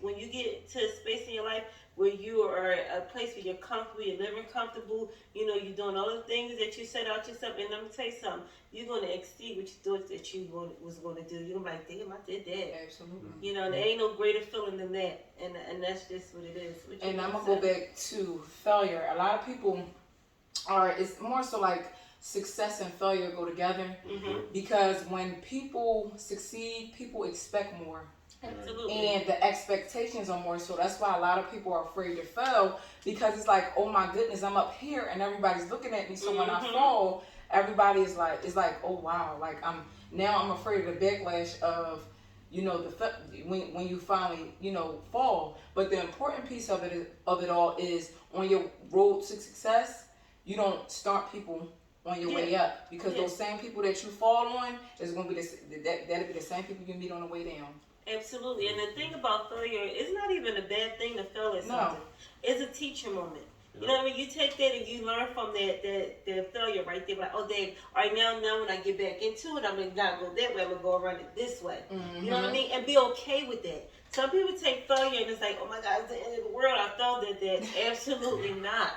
Speaker 1: when you get to a space in your life where you are a place where you're comfortable, you're living comfortable, you know, you're doing all the things that you set out yourself, and let me tell you something, you're going to exceed what you thought that you was going to do. You're going to be like, damn, I did that.
Speaker 2: Absolutely.
Speaker 1: You know, there ain't no greater feeling than that, and that's just what it is.
Speaker 2: And I'm going to go back to failure. A lot of people it's more so like success and failure go together, because when people succeed, people expect more.
Speaker 1: Absolutely.
Speaker 2: And the expectations are more, so that's why a lot of people are afraid to fail, because it's like, oh my goodness, I'm up here and everybody's looking at me, so when I fall, everybody is like, oh wow, like I'm afraid of the backlash of, you know, when you finally, you know, fall. But the important piece of it all is on your road to success, you don't start people on your way up, because those same people that you fall on is going to be that'll be the same people you meet on the way down.
Speaker 1: Absolutely. And the thing about failure, it's not even a bad thing to fail at something. It's a teacher moment. You know what I mean? You take that and you learn from that failure right there. Like, oh, dang, all right, now when I get back into it, I'm going to not go that way. I'm going to go around it this way. You know what I mean? And be okay with that. Some people take failure and it's like, oh, my God, it's the end of the world. I failed at that. Absolutely not.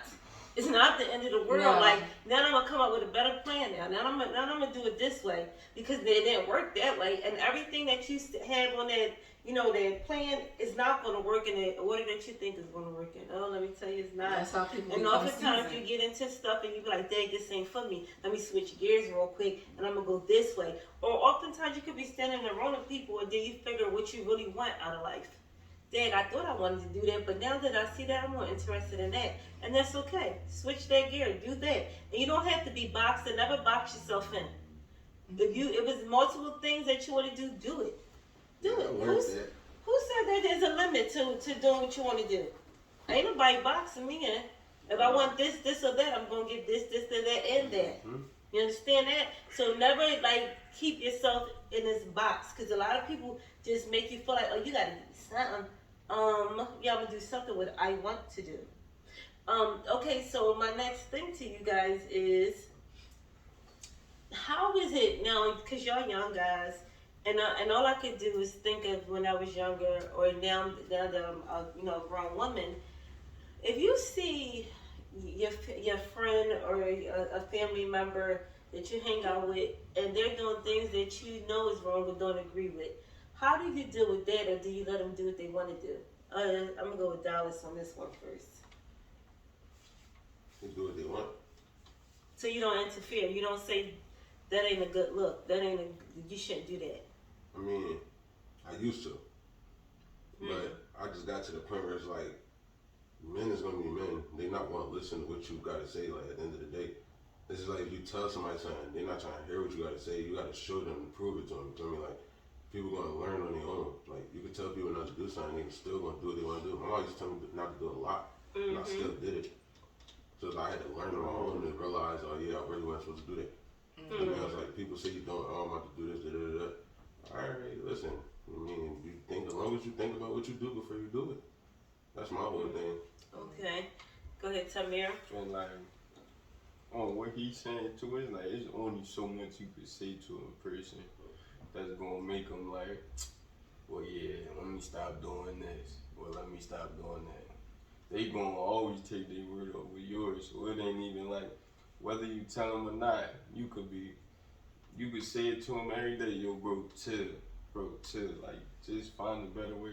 Speaker 1: It's not the end of the world.
Speaker 2: No.
Speaker 1: Like, now I'm gonna come up with a better plan. Now I'm gonna do it this way, because they didn't work that way. And everything that you have on that, you know, that plan is not gonna work in the order that you think is gonna work in. Oh, let me tell you, it's not.
Speaker 2: That's how people.
Speaker 1: And oftentimes you get into stuff and you be like, dang, this ain't for me. Let me switch gears real quick and I'm gonna go this way. Or oftentimes you could be standing in a room of people and then you figure what you really want out of life. Dang, I thought I wanted to do that, but now that I see that, I'm more interested in that. And that's okay. Switch that gear, do that. And you don't have to be boxed, and never box yourself in. If it was multiple things that you want to do it. Do it. Who said that there's a limit to doing what you want to do? Ain't nobody boxing me in. If I want this, or that, I'm going to get this, or that, and that. You understand that? So never, keep yourself in this box, because a lot of people just make you feel like, oh, you got to do something. Yeah, I'm going to do something what I want to do. Okay, so my next thing to you guys is, how is it now, because y'all young guys, And all I could do is think of when I was younger, or now that I'm a grown woman. If you see your friend or a family member that you hang out with, and they're doing things that you know is wrong but don't agree with, how do you deal with that, or do you let them do what they want to do? I'm gonna go with Dallas on this one first.
Speaker 3: They do what they want.
Speaker 1: So you don't interfere. You don't say that ain't a good look. You shouldn't do that.
Speaker 3: I mean, I used to, but I just got to the point where it's like, men is gonna be men. They not want to listen to what you gotta say. Like at the end of the day, this is like if you tell somebody something, they're not trying to hear what you gotta say. You gotta show them and prove it to them. You know what I mean? Like people gonna learn on their own. Like you can tell people not to do something, they still gonna do what they want to do. My mom used to tell me not to do a lot, and I still did it. So I had to learn on my own and realize, oh yeah, I really wasn't supposed to do that. I mean, I was like, people say you don't, oh, I'm about to do this, da da da. Alright, listen. I mean, you think, as long as you think about what you do before you do it. That's my whole thing.
Speaker 1: Okay. Go ahead, Tamir.
Speaker 4: And like, on what he's saying too, is like, it's only so much you could say to a person that's gonna make them like, well, yeah, let me stop doing this, or let me stop doing that. They gonna always take their word over yours, so it ain't even like, whether you tell them or not, you could say it to them every day, yo, bro, chill, like, just find a better way,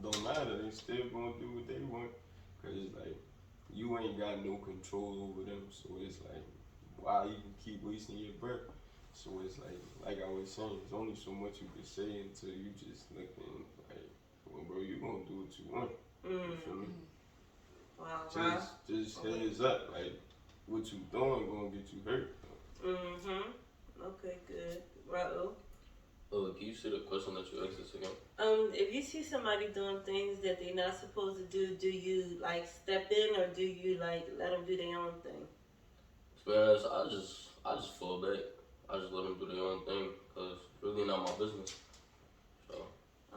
Speaker 4: Don't matter, they still gonna do what they want, cause it's like, you ain't got no control over them, so it's like, why even keep wasting your breath? So it's like I was saying, there's only so much you can say until you just looking like, well, bro, you gonna do what you want. You feel me?
Speaker 1: Wow.
Speaker 4: Just heads up, like, what you doing gonna get you hurt.
Speaker 1: Okay, good. Raul.
Speaker 5: Can you say the question that you asked us again?
Speaker 1: If you see somebody doing things that they're not supposed to do you like step in, or do you like let them do their own thing?
Speaker 5: To be honest, I just fall back. I just let them do their own thing, cause it's really not my business. So.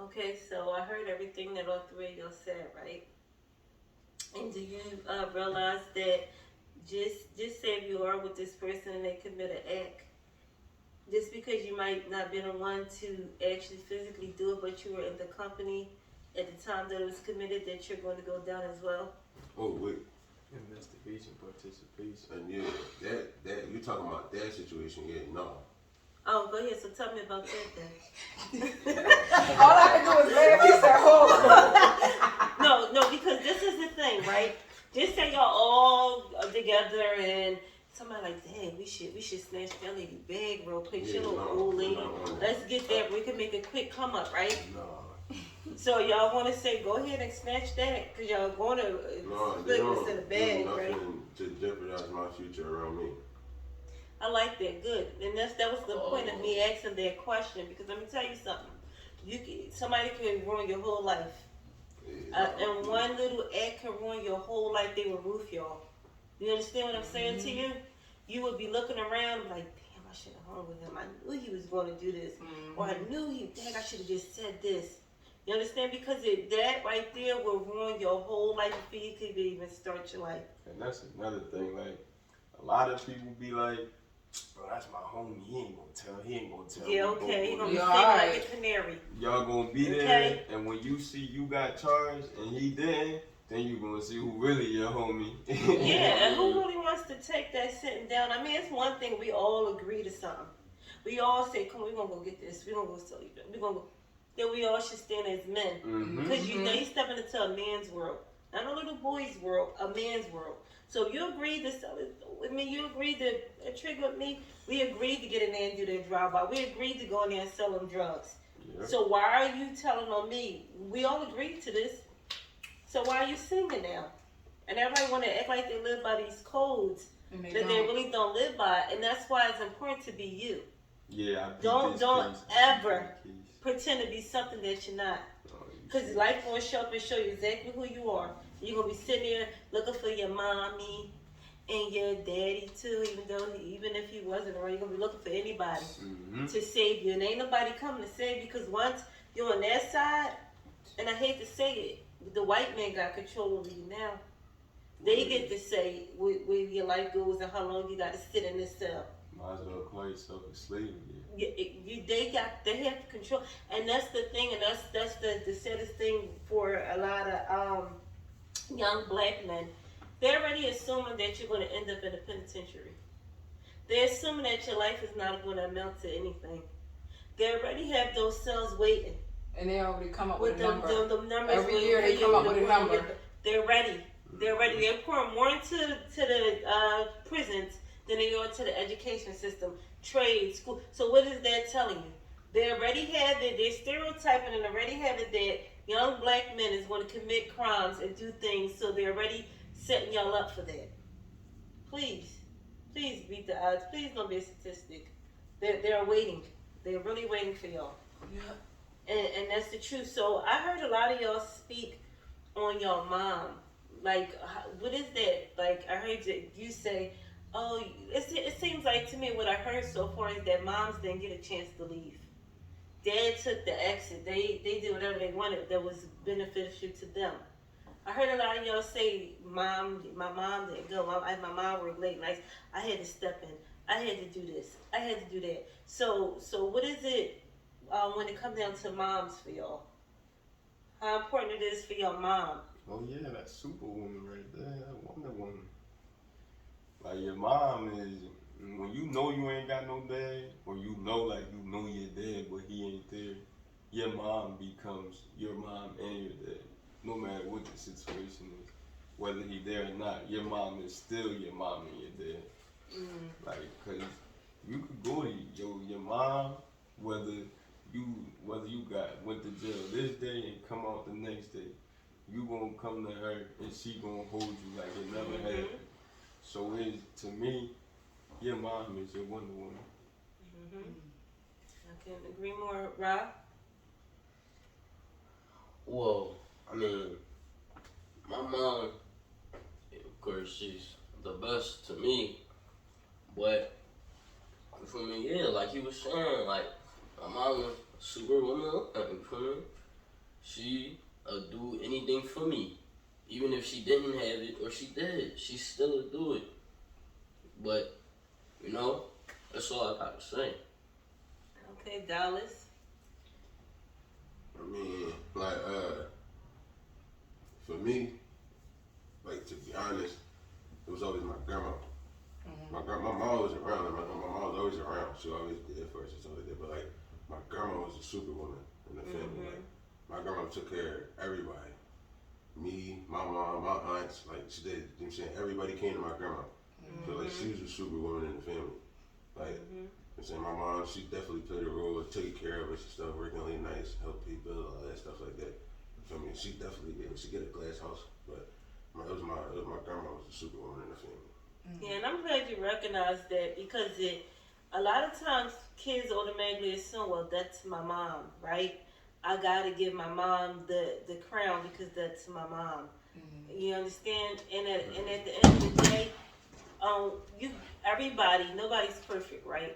Speaker 1: Okay, so I heard everything that all three of y'all said, right? And do you realize that just say if you are with this person and they commit an act, just because you might not be the one to actually physically do it, but you were in the company at the time that it was committed, that you're going to go down as well?
Speaker 3: Oh, wait.
Speaker 4: Investigation, participation.
Speaker 3: And yeah, that you talking about that situation, yeah, no.
Speaker 1: Oh, go ahead. So tell me about that then.
Speaker 2: All I can do is laugh. He said, "Oh."
Speaker 1: No, because this is the thing, right? Just say y'all all together and somebody like, dang, we should snatch that lady bag real quick. She a little old lady. Let's get that. We can make a quick come up, right?
Speaker 3: No.
Speaker 1: So y'all want to say, go ahead and snatch that, because y'all going to split this in the bag, right?
Speaker 3: Nothing to jeopardize my future around me.
Speaker 1: I like that. Good. And that was the point of me asking that question, because let me tell you something. Somebody can ruin your whole life. And one little act can ruin your whole life. They will roof y'all. You understand what I'm saying to you? You would be looking around like, damn, I should have hung with him. I knew he was going to do this. Or I knew I should have just said this. You understand? Because that right there will ruin your whole life before you could even start your life.
Speaker 4: And that's another thing, like, a lot of people be like, bro, that's my homie, he ain't gonna tell.
Speaker 1: Yeah, okay, he gonna be
Speaker 2: Yeah,
Speaker 1: singing
Speaker 2: alright.
Speaker 1: like a canary.
Speaker 4: Y'all gonna be there,
Speaker 1: Okay.
Speaker 4: and when you see you got charged and he didn't, then you gonna see who really your homie.
Speaker 1: Yeah, and who really wants to take that sitting down? I mean, it's one thing we all agree to something. We all say, come on, we're gonna go get this, we're gonna go sell you, we're gonna go. Then we all should stand as men. Because you know, you're stepping into a man's world. Not a little boy's world, a man's world. So you agreed to sell it with me, you agreed to trigger with me, we agreed to get in there and do that drive-by. We agreed to go in there and sell them drugs.
Speaker 4: Yeah.
Speaker 1: So why are you telling on me? We all agreed to this. So why are you singing now? And everybody want to act like they live by these codes that they really don't live by. And that's why it's important to be you.
Speaker 4: Yeah,
Speaker 1: Don't ever pretend to be something that you're not. Because life will show up and show you exactly who you are. You're going to be sitting there looking for your mommy and your daddy too, even if he wasn't around. You're going to be looking for anybody to save you. And ain't nobody coming to save you, because once you're on that side, and I hate to say it, the white man got control over you now. They get to say where your life goes and how long you got to sit in this cell.
Speaker 4: Might as well call yourself a slave again.
Speaker 1: They have control, and that's the thing, and that's the saddest thing for a lot of young black men. They're already assuming that you're going to end up in a penitentiary. They're assuming that your life is not going to amount to anything. They already have those cells waiting.
Speaker 2: And they already come up with a number.
Speaker 1: The numbers
Speaker 2: Every year they come up with a number.
Speaker 1: They're ready. They're ready. They're pouring more into the prisons than they are into the education system, trade, school. So what is that telling you? They already have it. They're stereotyping and already have it that young black men is going to commit crimes and do things. So they're already setting y'all up for that. Please beat the odds. Please don't be a statistic. They're waiting. They're really waiting for y'all.
Speaker 2: Yeah.
Speaker 1: And that's the truth. So I heard a lot of y'all speak on your mom. Like, what is that? Like, I heard you say, oh, it seems like to me what I heard so far is that moms didn't get a chance to leave. Dad took the exit. They did whatever they wanted that was beneficial to them. I heard a lot of y'all say, my mom didn't go. My mom worked late nights. I had to step in. I had to do this. I had to do that. So what is it when it comes down to moms for y'all? How important it is for your mom?
Speaker 4: Oh yeah, that superwoman right there, that Wonder Woman. Like your mom is, when you know you ain't got no dad, or you know your dad but he ain't there, your mom becomes your mom and your dad. No matter what the situation is, whether he there or not, your mom is still your mom and your dad. Like, cause you could go to your mom, whether you went to jail this day and come out the next day, you gonna come to her and she gonna hold you like it never happened. So to me, your mom is your Wonder Woman.
Speaker 1: I can't agree more, Rob.
Speaker 5: Well, I mean, my mom, of course, she's the best to me, but for me, yeah, like you were saying, like, my mom was a superwoman, for me. She do anything for me. Even if she didn't have it, or she did, she still would do it. But, you know, that's all I got to say.
Speaker 1: Okay, Dallas.
Speaker 3: I mean, like, for me, like, to be honest, it was always my grandma. My mom was around, and my mom was always around. She always did first and stuff like that. But, like, my grandma was a superwoman in the family. Like, my grandma took care of everybody. Me, my mom, my aunts, like, she did, you know what I'm saying? Everybody came to my grandma. So, like, she was a superwoman in the family. Like, you know what I'm saying? My mom, she definitely played a role of taking care of us and stuff, working late nights, help people, all that stuff like that. So, I mean, she definitely did. She get a glass house, but my grandma was a superwoman in the family.
Speaker 1: Yeah, and I'm glad you recognize that because a lot of times kids automatically assume, well, that's my mom, right? I gotta give my mom the crown because that's my mom. You understand? And at the end of the day, nobody's perfect, right?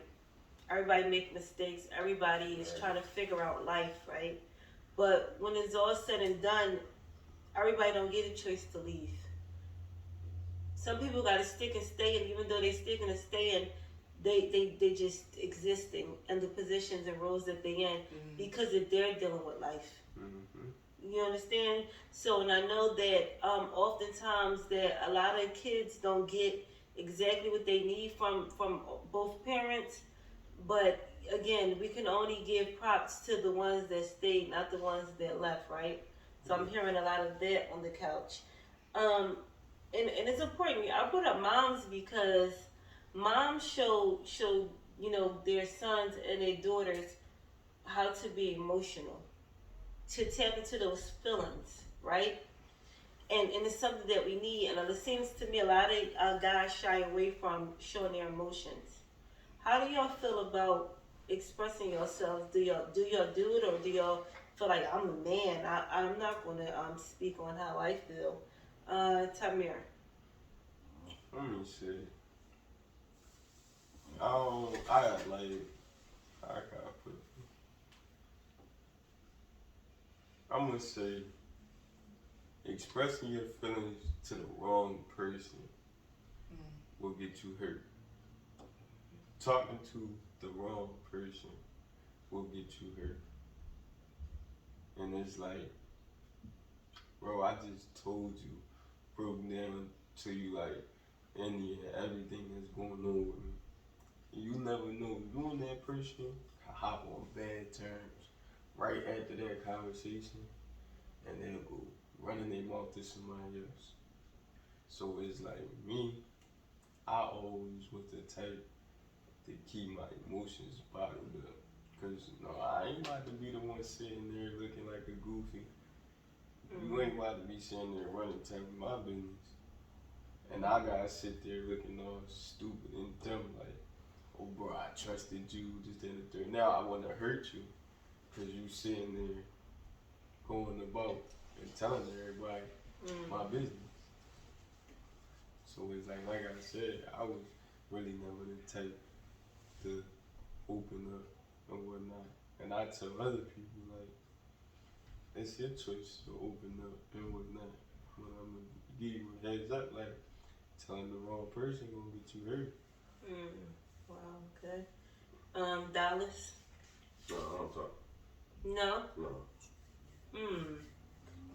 Speaker 1: Everybody make mistakes. Everybody is trying to figure out life, right? But when it's all said and done, everybody don't get a choice to leave. Some people got to stick and stay, and even though they sticking and staying, they just existing in the positions and roles that they in because they're dealing with life. You understand? So, and I know that oftentimes that a lot of kids don't get exactly what they need from both parents. But again, we can only give props to the ones that stayed, not the ones that left, right? So I'm hearing a lot of that on the couch. And it's important. I brought up moms because moms show their sons and their daughters how to be emotional, to tap into those feelings, right? And it's something that we need. And it seems to me a lot of guys shy away from showing their emotions. How do y'all feel about expressing yourselves? Do y'all do it, or do y'all feel like I'm a man? I'm not going to speak on how I feel. Tamir.
Speaker 4: Let me see. How can I put it? I'm gonna say expressing your feelings to the wrong person will get you hurt. talking to the wrong person will get you hurt. And it's like, bro, I just told you, broke down to you like any and everything that's going on with me. And you never know, you and that person can hop on bad terms right after that conversation, and they'll go running their mouth to somebody else. So it's like me, I always was the type to keep my emotions bottled up. Cause I ain't about to be the one sitting there looking like a goofy. You ain't about to be sitting there running telling my business. And I gotta sit there looking all stupid and dumb like, oh bro, I trusted you, just that and the third. Now I wanna hurt you, cause you sitting there going about and telling everybody my business. So it's like I said, I was really never the type to open up and whatnot. And I tell other people like, it's your choice to open up and whatnot. But I'm gonna give you a heads up, like telling the wrong person gonna get you hurt.
Speaker 1: Wow, okay. Dallas?
Speaker 3: No, I don't talk.
Speaker 1: No?
Speaker 3: No.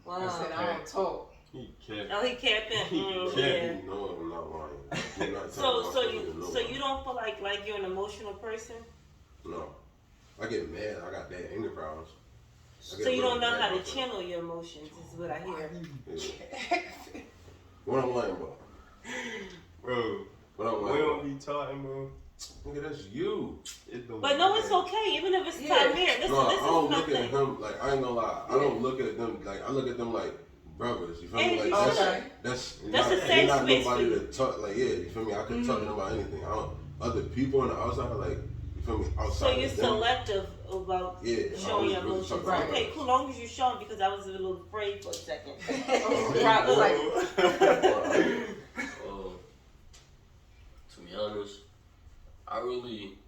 Speaker 1: Wow.
Speaker 2: I said I don't talk.
Speaker 4: He kept.
Speaker 1: Oh, he capping.
Speaker 3: You know I'm not lying. I'm not
Speaker 1: So you don't feel like you're an emotional person?
Speaker 3: No. I get mad. I got bad anger problems.
Speaker 1: So you don't know how to channel your emotions, is what I hear.
Speaker 3: Yeah. What I'm lying about?
Speaker 4: Bro,
Speaker 3: What I'm
Speaker 4: we
Speaker 3: lying
Speaker 4: don't
Speaker 3: about?
Speaker 4: be talking, bro.
Speaker 3: Nigga, that's you.
Speaker 1: But no, it's okay, even if it's time here. Listen,
Speaker 3: No,
Speaker 1: this
Speaker 3: I don't
Speaker 1: is
Speaker 3: look
Speaker 1: nothing.
Speaker 3: at him like, I ain't gonna lie. I don't look at them like, I look at them like brothers. You feel
Speaker 1: And
Speaker 3: me? Like
Speaker 1: you should.
Speaker 3: that's
Speaker 1: A
Speaker 3: not,
Speaker 1: safe
Speaker 3: you're not
Speaker 1: space
Speaker 3: nobody
Speaker 1: for you.
Speaker 3: to talk. Like, yeah, you feel me? I can talk to them about anything. I don't. Other people on the outside, like, you feel me? Outside.
Speaker 1: So you're
Speaker 3: of them,
Speaker 1: selective about showing your
Speaker 3: really
Speaker 1: emotions.
Speaker 3: talk about
Speaker 1: Okay,
Speaker 3: that.
Speaker 1: cool. Long as you're showing, because I was a little afraid for a second.
Speaker 2: Right, like,
Speaker 5: To be honest, I really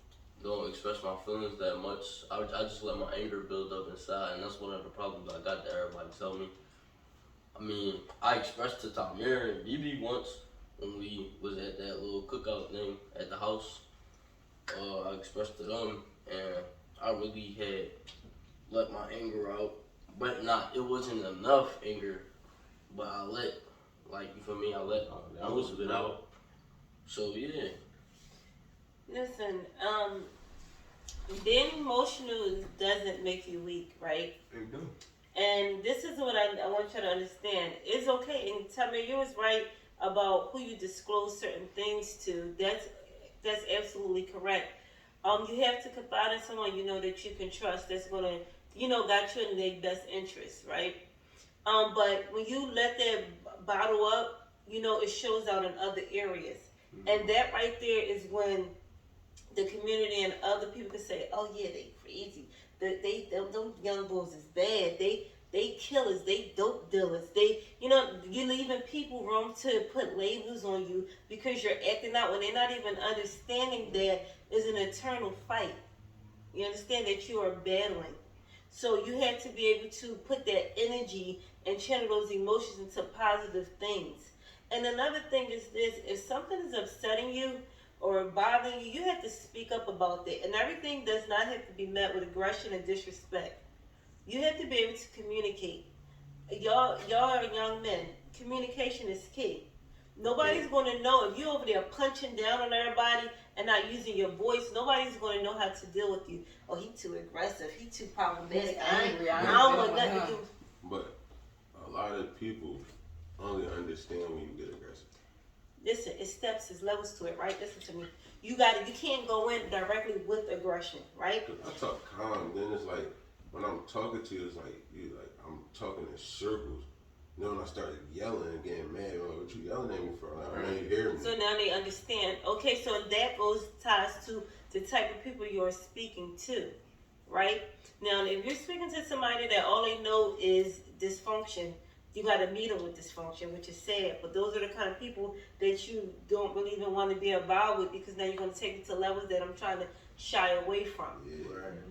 Speaker 5: don't express my feelings that much. I just let my anger build up inside, and that's one of the problems I got that everybody tell me. I mean, I expressed to Tamir and BB once when we was at that little cookout thing at the house. I expressed to them, and I really had let my anger out, but it wasn't enough anger, but I let, like, you feel me, I let most of it out. So yeah.
Speaker 1: Listen, being emotional doesn't make you weak, right?
Speaker 4: It do.
Speaker 1: And this is what I want you to understand. It's okay, and tell me you was right about who you disclose certain things to. That's absolutely correct. You have to confide in someone you know that you can trust. That's gonna, got you in their best interest, right? But when you let that bottle up, it shows out in other areas, and that right there is when the community and other people can say, "Oh yeah, they crazy. Them young boys is bad. They killers. They dope dealers. You're leaving people room to put labels on you because you're acting out when they're not even understanding that is an eternal fight. You understand that you are battling. So you have to be able to put that energy and channel those emotions into positive things. And another thing is this: if something is upsetting you or bothering you, you have to speak up about that. And everything does not have to be met with aggression and disrespect. You have to be able to communicate. Y'all are young men. Communication is key. Nobody's going to know if you're over there punching down on everybody and not using your voice. Nobody's going to know how to deal with you. Oh, he too aggressive. He too problematic. I don't want nothing to do.
Speaker 3: But a lot of people only understand when you get aggressive.
Speaker 1: Listen, it's steps, it's levels to it, right? Listen to me. You can't go in directly with aggression, right?
Speaker 3: I talk calm, then it's like when I'm talking to you, it's like I'm talking in circles. Then when I started yelling and getting mad, I'm like, what you yelling at me for? Like, I know you hear me.
Speaker 1: So now they understand. Okay, so that ties to the type of people you're speaking to, right? Now, if you're speaking to somebody that all they know is dysfunction, you got to meet them with dysfunction, which is sad. But those are the kind of people that you don't really even want to be involved with, because now you're going to take it to levels that I'm trying to shy away from.
Speaker 3: Yeah.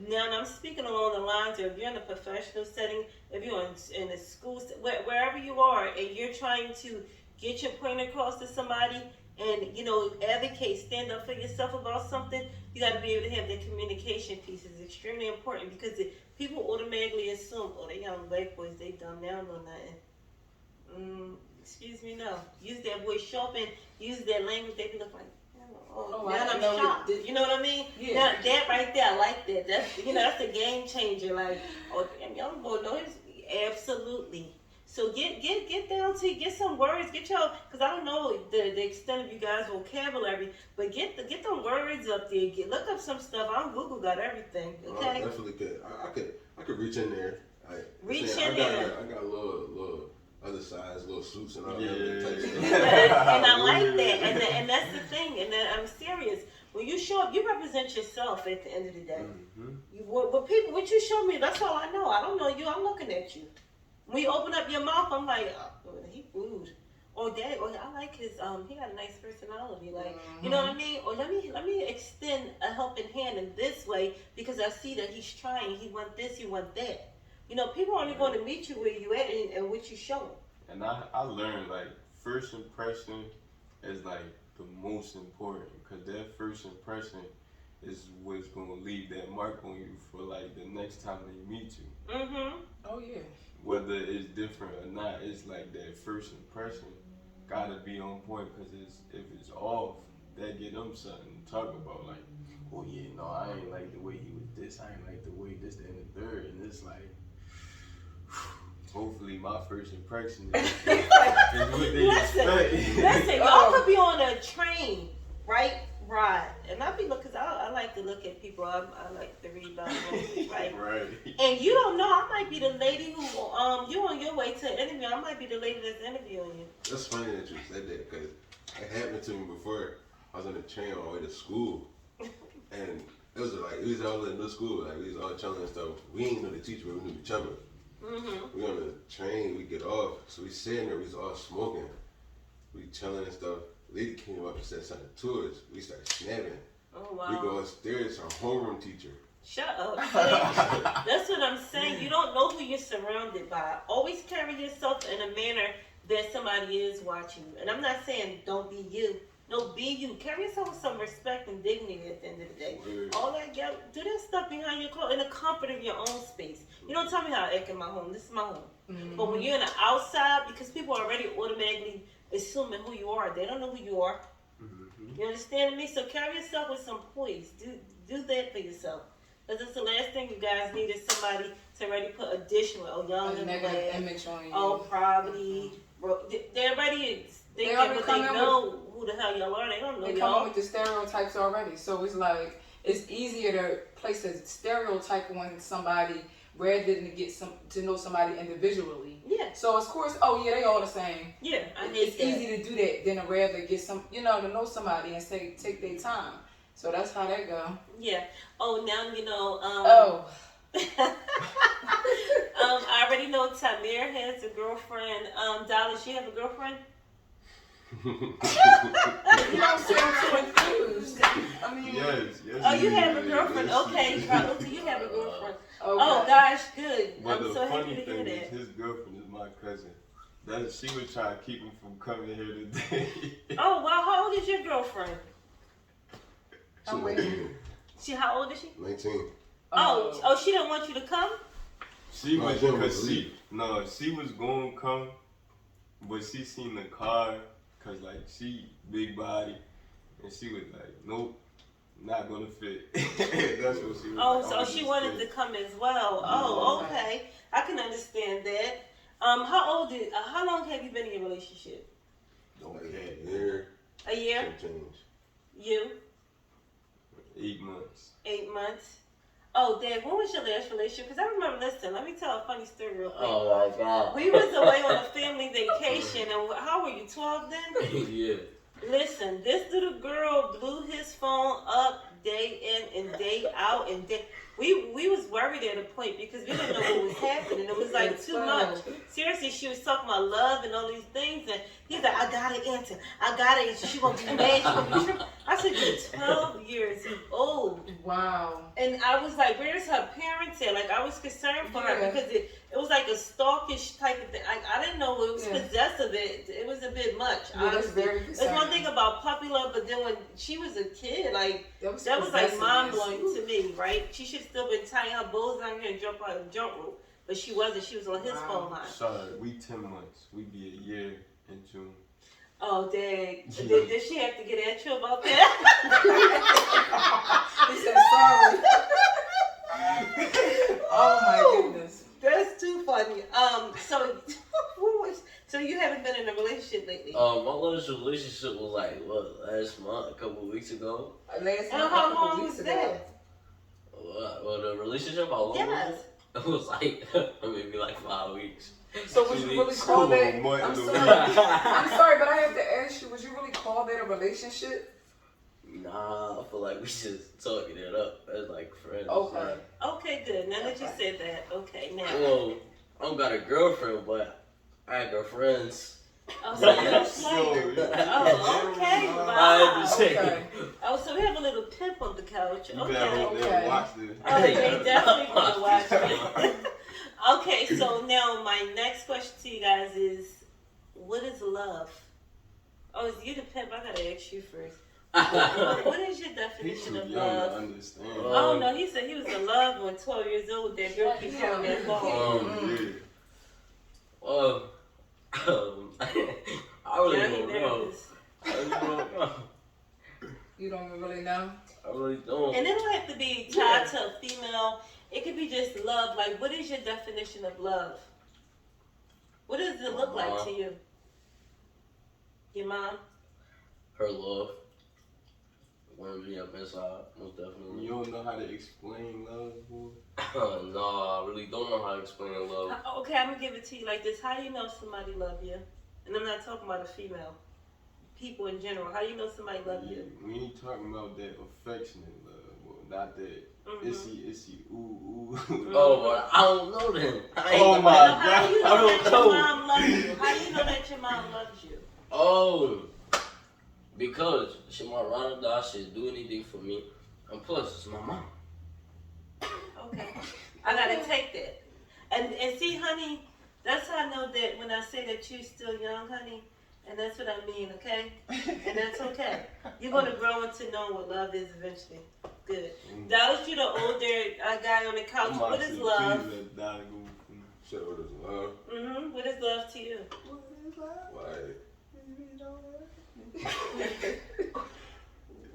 Speaker 1: Now, I'm speaking along the lines of if you're in a professional setting, if you're in a school, wherever you are, and you're trying to get your point across to somebody, and advocate, stand up for yourself about something, you got to be able to have that communication piece. Is extremely important because people automatically assume, oh, they young black boys, they dumb now, know nothing. Excuse me, no. Use that voice, show up and use that language. They be look like, now I'm shocked. You know what I mean?
Speaker 2: Yeah.
Speaker 1: Now, that right there, I like that. That's that's a game changer. Like, oh, damn, young boy, no, absolutely. So get down to get some words, because I don't know the extent of you guys' vocabulary, but get them words up there. Look up some stuff. On Google got everything. Okay.
Speaker 3: I definitely could. I could reach in there.
Speaker 1: Reach in there.
Speaker 3: I got a little other size, little suits and all that type stuff.
Speaker 1: And I like that. And that's the thing. And I'm serious. When you show up, you represent yourself at the end of the day. Mm-hmm. What you show me, that's all I know. I don't know you. I'm looking at you. When you open up your mouth, I'm like, oh, he rude. Or that, or I like his, he got a nice personality. Like, you know what I mean? Or let me extend a helping hand in this way because I see that he's trying. He want this, he want that. People are only going to meet you where you at and what you show.
Speaker 4: And I learned, like, first impression is, like, the most important. Because that first impression is what's going to leave that mark on you for, like, the next time they meet you.
Speaker 1: Mm-hmm.
Speaker 2: Oh, yeah.
Speaker 4: Whether it's different or not, it's like that first impression got to be on point. Because if it's off, that get them something to talk about. Like, oh, yeah, no, I ain't like the way he was this. I ain't like the way this, that, and the third. And it's like, hopefully my first impression is what they expect.
Speaker 1: Listen, y'all could be on a train, right? Ride. And I be looking, I like to look at people. I like to read about them, right?
Speaker 4: Right.
Speaker 1: And you don't know, I might be the lady who, you on your way to an interview, I might be the lady that's interviewing you.
Speaker 3: That's funny that you said that because it happened to me before. I was on the train on my way to school. And it was all in the school. Like, we was all chilling and stuff. We ain't know the teacher, but we knew each other. Mm-hmm. We on the train, we get off, so we sitting there, we was all smoking, we chilling and stuff. Lady came up and said something to us. We started snapping.
Speaker 1: Oh wow!
Speaker 3: We go upstairs, our homeroom teacher.
Speaker 1: Shut up! That's what I'm saying. You don't know who you're surrounded by. Always carry yourself in a manner that somebody is watching you. And I'm not saying don't be you. No, be you. Carry yourself with some respect and dignity at the end of the day.
Speaker 3: Word.
Speaker 1: All that, do that stuff behind your clothes in the comfort of your own space. You don't tell me how I act in my home. This is my home. Mm-hmm. But when you're in the outside, because people are already automatically assuming who you are. They don't know who you are. Mm-hmm. You understand me? So carry yourself with some poise. Do that for yourself. Because that's the last thing you guys need is somebody to already put additional, young and black,
Speaker 2: image on you.
Speaker 1: poverty. They're already thinking, but they know who the hell y'all are. They don't know y'all.
Speaker 2: They come up with the stereotypes already. So it's like, it's easier to place a stereotype on somebody rather than to know somebody individually.
Speaker 1: Yeah. So
Speaker 2: of course, they all the same.
Speaker 1: Yeah,
Speaker 2: it's easy to do that than to rather get to know somebody and take their time. So that's how that go.
Speaker 1: Yeah. Oh, now you know. I already know Tamir has a girlfriend. Dallas, you have a girlfriend?
Speaker 2: You don't sound so enthused. I mean,
Speaker 4: yes.
Speaker 1: Oh, you have a girlfriend. Okay, Carlos, you have a girlfriend.
Speaker 2: Okay.
Speaker 1: Oh gosh, good.
Speaker 4: But
Speaker 1: I'm so happy to hear that.
Speaker 4: His girlfriend is my cousin. She was trying to keep him from coming here today.
Speaker 1: Oh well, how old is your girlfriend?
Speaker 2: I'm waiting.
Speaker 1: How old is she?
Speaker 3: 19.
Speaker 1: Oh, she didn't want you to come?
Speaker 4: She was she was going to come, but she seen the car, cause like she big body, and she was like, nope, not gonna fit. That's what she was.
Speaker 1: Oh, so she wanted to come as well. Oh, okay, I can understand that. How long have you been in your relationship?
Speaker 3: Okay. A year.
Speaker 1: A year?
Speaker 3: Change.
Speaker 1: You?
Speaker 4: 8 months.
Speaker 1: 8 months. Oh, Dad, when was your last relationship? Because I remember, listen, let me tell a funny story real quick.
Speaker 5: Oh, my God.
Speaker 1: We was away on a family vacation, and how were you, 12 then?
Speaker 5: Yeah.
Speaker 1: Listen, this little girl blew his phone up day in and day out, and we was worried at a point because we didn't know what was happening. It was like too much. Seriously, she was talking about love and all these things, and he's like, I I gotta answer. I gotta answer. She gonna be mad. She gonna be tripping. I said, you're 12 years old.
Speaker 2: Wow.
Speaker 1: And I was like, where's her parents at? Like, I was concerned for her because it was like a stalkish type of thing. I didn't know it was possessive. It was a bit much.
Speaker 2: Yeah, that's very concerning.
Speaker 1: There's one thing about puppy love, but then when she was a kid, like, that was like mind-blowing to me, right? She should still been tying her bows down here and jump out of the jump rope. But she wasn't. She was on his phone line.
Speaker 4: Sorry, we 10 months. We be a year in June.
Speaker 1: Oh, dang. Did she have to get at you about that?
Speaker 2: He said sorry. Oh my goodness.
Speaker 1: That's too funny. So you haven't been in a relationship lately?
Speaker 5: My last relationship was like, last month, a couple of weeks ago.
Speaker 1: How long was that?
Speaker 5: Well, the relationship I was
Speaker 1: Yes.
Speaker 5: it was like, maybe like 5 weeks.
Speaker 2: So would you really call that? I'm sorry, but I have to ask you, would you really call that a relationship?
Speaker 5: Nah, I feel like we just talking it up as like friends.
Speaker 2: Okay.
Speaker 1: Okay, good. Now that you said that, okay, now.
Speaker 5: Well, I don't got a girlfriend, but I got girlfriends.
Speaker 1: Oh, so you don't play. Oh, okay. Wow.
Speaker 2: Okay.
Speaker 1: Oh, so we have a little pimp on the couch.
Speaker 4: You
Speaker 1: Okay.
Speaker 4: better watch this.
Speaker 1: Oh, they definitely gonna watch it. Okay, so now my next question to you guys is, what is love? Oh, is you the pimp? I gotta ask you first. What is your definition of love?
Speaker 4: Understand.
Speaker 1: Oh no, he said he was in love when 12 years old. That girl keeps throwing that ball.
Speaker 5: I really don't know. I really don't know.
Speaker 2: You don't really know?
Speaker 5: I really don't.
Speaker 1: And it don't have to be tied to a female. It could be just love. Like, what is your definition of love? What does it look like to you? Your mom?
Speaker 5: Her love. Warms me up inside, most definitely.
Speaker 4: You don't know how to explain love, boy?
Speaker 5: No, I really don't know how to explain love.
Speaker 1: Okay, I'm gonna give it to you like this. How do you know somebody love you? And I'm not talking about a female. People in general. How do you know somebody love you?
Speaker 4: We ain't talking about that affectionate love, well, not that. Issy, ooh.
Speaker 5: Oh, but I don't know then.
Speaker 4: Oh my God.
Speaker 1: How do you know that your mom loves you? How do you know that your mom loves you?
Speaker 5: Oh, because she might ride or die, she'll do anything for me. And plus, it's my mom.
Speaker 1: Okay. I gotta take that. And see, honey, that's how I know that when I say that you're still young, honey, and that's what I mean, okay? And that's okay. You're gonna grow into knowing what love is eventually. Good. Dallas, you the older guy on the couch. What is love?
Speaker 3: Shit, what is love?
Speaker 1: What is love to you?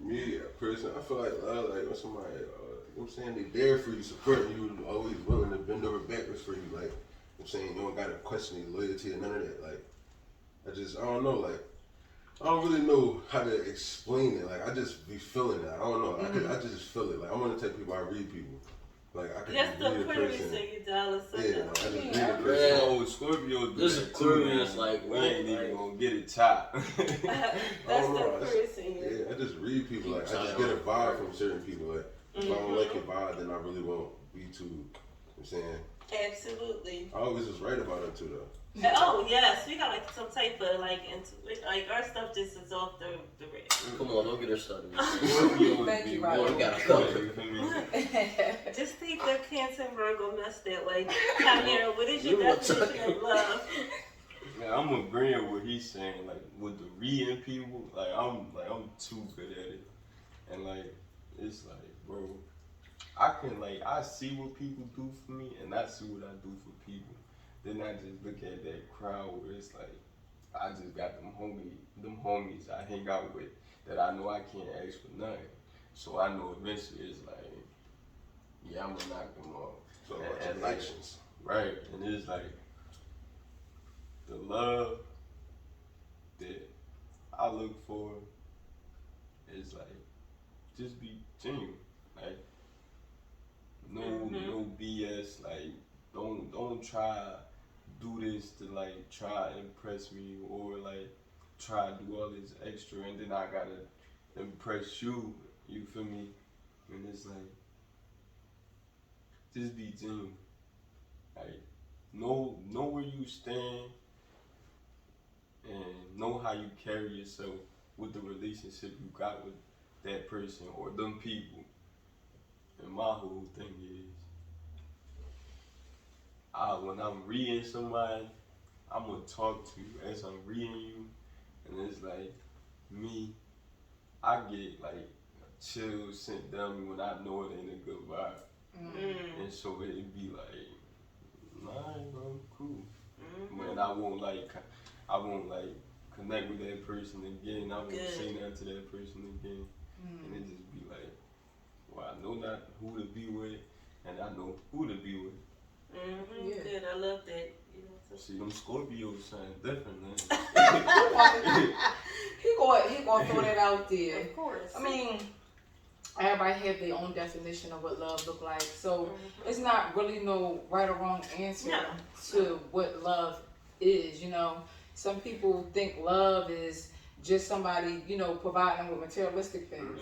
Speaker 3: Me, a person, I feel like love, like when somebody, you know what I'm saying, they there for you, supporting you, always willing to bend over backwards for you, like, I'm saying, you don't gotta question your loyalty or none of that, like, I don't know, like, I don't really know how to explain it, like, I just be feeling it, I don't know, I just feel it, like, I'm one of the type of people, I read people, like, I can
Speaker 1: That's
Speaker 3: read
Speaker 1: the
Speaker 3: a
Speaker 1: Aquarius
Speaker 3: person.
Speaker 1: in you, Dallas.
Speaker 3: Yeah, I just read a person.
Speaker 4: Oh, Scorpio.
Speaker 5: This is Aquarius, like,
Speaker 4: we ain't even gonna get it chopped.
Speaker 1: That's the Aquarius in you.
Speaker 3: Yeah, I just read people, like, I just get a vibe from certain people, like, if I don't like your vibe, then I really won't be too, you know what I'm saying?
Speaker 1: Absolutely.
Speaker 3: I always was right about it too, though.
Speaker 1: Oh yes, we got like some type of like like our stuff just is off the red.
Speaker 5: Come on, don't get her started.
Speaker 2: Thank you, Rob.
Speaker 5: We gotta go.
Speaker 1: Just think that Cancer and Virgo messed that way. Tamara, what is your definition of love?
Speaker 4: Man, I'm agreeing with what he's saying. Like with the reading people, like I'm too good at it, and like it's like, bro, I see what people do for me, and I see what I do for people. Then I just look at that crowd where it's like, I just got them homies I hang out with that I know I can't ask for nothing. So I know eventually it's like, yeah, I'm gonna knock them off.
Speaker 3: So
Speaker 4: and
Speaker 3: like,
Speaker 4: like, right, and it's like, the love that I look for is like, just be genuine. Like, no BS, like, don't try do this to like try impress me or like try to do all this extra and then I gotta impress you. You feel me? And it's like, just be genuine. Like, know where you stand and know how you carry yourself with the relationship you got with that person or them people. And my whole thing is, when I'm reading somebody, I'm gonna talk to you as I'm reading you, and it's like me, I get like chills sent down me when I know it ain't a good vibe, and so it'd be like, nah, bro, cool, and I won't like connect with that person again. I won't say nothing to that person again, and it just be like, well, I know not who to be with, and I know who to be with.
Speaker 1: Good, I love that. You know, so.
Speaker 4: See, them Scorpios sound different, man.
Speaker 2: he gonna throw that out there.
Speaker 1: Of course.
Speaker 2: I mean, everybody have their own definition of what love look like, so it's not really no right or wrong answer to what love is. You know, some people think love is just somebody, you know, providing them with materialistic things.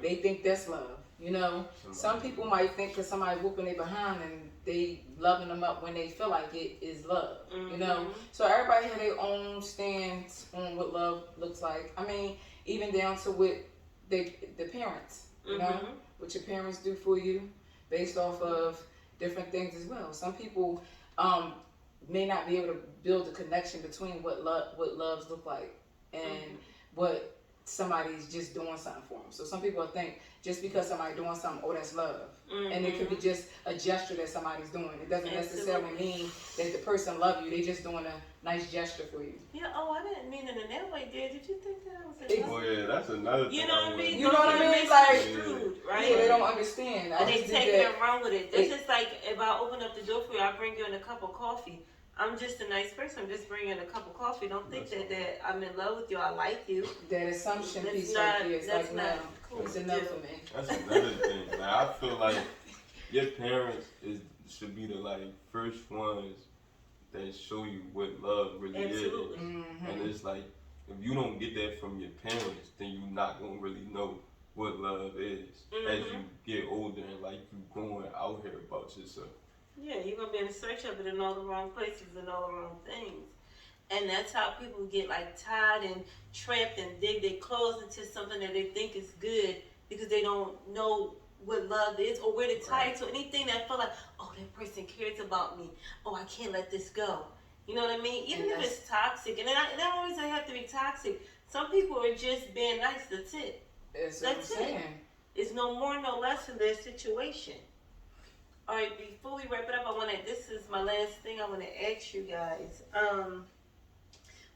Speaker 2: They think that's love. You know, some people might think that somebody whooping their behind and they loving them up when they feel like it is love. You know, so everybody have their own stance on what love looks like. I mean, even down to what the parents, you know, what your parents do for you, based off of different things as well. Some people may not be able to build a connection between what loves look like and what somebody's just doing something for them. So some people think just because somebody's doing something, oh, that's love. And it could be just a gesture that somebody's doing. It doesn't necessarily mean that the person loves you. They just doing a nice gesture for you.
Speaker 1: Yeah, I didn't mean it in that way, did you think that was a
Speaker 4: Oh yeah, that's another thing.
Speaker 1: You know what I mean?
Speaker 2: You know what I mean? Like,
Speaker 1: screwed, right?
Speaker 2: Yeah, they don't understand.
Speaker 1: And they take it and run with it. It's just like if I open up the door for you, I bring you in a cup of coffee. I'm just a nice person. I'm just bringing in a cup of coffee. Don't think that I'm in love with you. I like you.
Speaker 2: That assumption
Speaker 1: That's
Speaker 2: piece
Speaker 1: not,
Speaker 2: right there is
Speaker 1: that's
Speaker 2: like,
Speaker 1: not
Speaker 2: no,
Speaker 1: cool.
Speaker 2: it's enough for me.
Speaker 4: That's another thing. Like, I feel like your parents should be the like first ones that show you what love really is. And it's like, if you don't get that from your parents, then you're not gonna really know what love is as you get older and like you going out here about yourself.
Speaker 1: Yeah, you're gonna be in search of it in all the wrong places and all the wrong things. And that's how people get like tied and trapped and dig their clothes into something that they think is good because they don't know what love is or where to tie it to anything that feel like, oh, that person cares about me. Oh, I can't let this go. You know what I mean? Even if it's toxic, and it don't always have to be toxic. Some people are just being nice. That's it.
Speaker 2: That's it.
Speaker 1: It's no more, no less in their situation. All right, before we wrap it up, this is my last thing I want to ask you guys.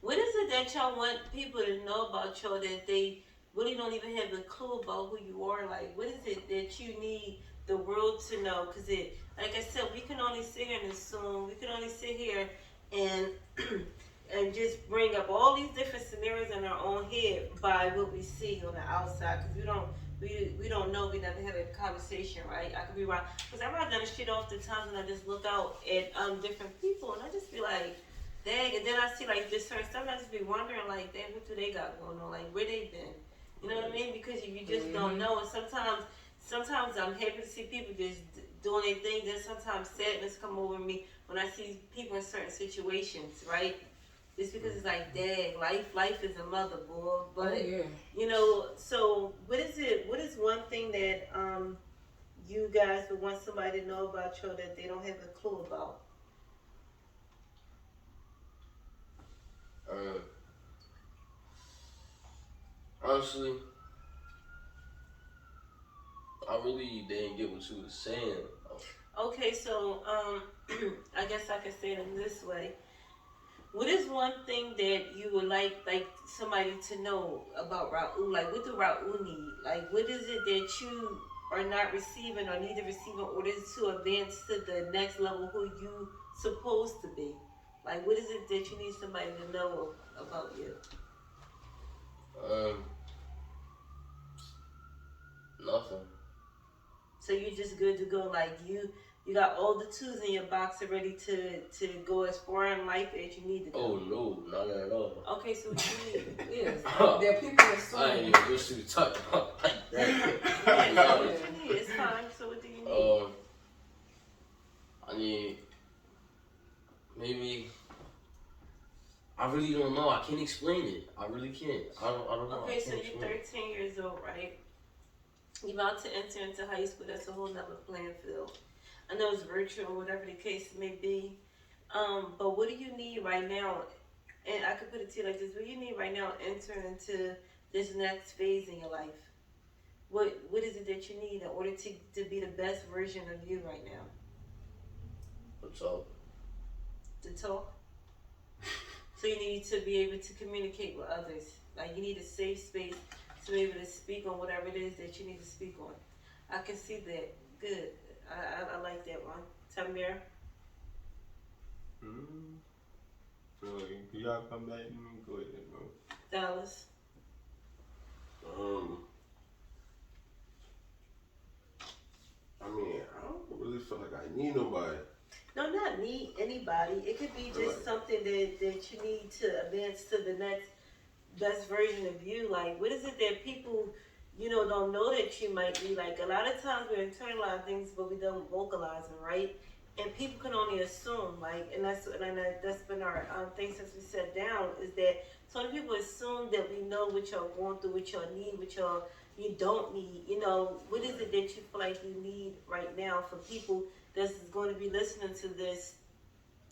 Speaker 1: What is it that y'all want people to know about y'all that they really don't even have a clue about who you are? Like, what is it that you need the world to know? Because like I said, we can only sit here and assume. We can only sit here and and just bring up all these different scenarios in our own head by what we see on the outside. Because we don't know. We never had a conversation, right? I could be wrong. Because I've done shit off the times when I just look out at different people and I just be like, dang. And then I see like this certain stuff and I just be wondering like, dang, what do they got going on? Like, where they been? You know what I mean? Because you just don't know. And sometimes I'm happy to see people just doing their thing. Then sometimes sadness come over me when I see people in certain situations, right? It's because it's like, dang, life is a mother, boy. But, you know, so what is one thing that you guys would want somebody to know about you that they don't have a clue about?
Speaker 5: Honestly, I really didn't get what you were saying.
Speaker 1: Okay, so I guess I could say it in this way. What is one thing that you would like somebody to know about Raul? Like, what do Raul need? Like, what is it that you are not receiving or need to receive in order to advance to the next level who you supposed to be? Like, what is it that you need somebody to know about you?
Speaker 5: Nothing.
Speaker 1: So you're just good to go. Like you got all the tools in your box ready to go as far in life as you need to go.
Speaker 5: Oh no, not at all.
Speaker 1: Okay, so what do you need?
Speaker 2: Yes, there are people that
Speaker 5: I ain't even wish you talk about like that.
Speaker 1: Yeah, so what you need? It's fine. So what do you need?
Speaker 5: I need maybe. I really don't know. I can't can't explain it. I really can't. I don't know.
Speaker 1: Okay,
Speaker 5: I
Speaker 1: so
Speaker 5: can't
Speaker 1: you're
Speaker 5: explain it.
Speaker 1: 13 years old, right? You're about to enter into high school. That's a whole nother playing field. I know it's virtual or whatever the case may be. But what do you need right now? And I could put it to you like this: what do you need right now entering into this next phase in your life? What is it that you need in order to be the best version of you right now?
Speaker 5: What's up?
Speaker 1: To talk. So you need to be able to communicate with others. Like you need a safe space to be able to speak on whatever it is that you need to speak on. I can see that. Good. I like that one. Tamir.
Speaker 4: So can y'all come back to me? Go ahead, bro.
Speaker 1: Dallas.
Speaker 3: I mean, I don't really feel like I need nobody.
Speaker 1: No, not need anybody. It could be just something that you need to advance to the next best version of you. Like, what is it that people, don't know that you might be? Like, a lot of times we internalize things, but we don't vocalize them, right? And people can only assume, like, and that's been our thing since we sat down, is that so many people assume that we know what y'all going through, what y'all need, what y'all you don't need. What is it that you feel like you need right now for people that's going to be listening to this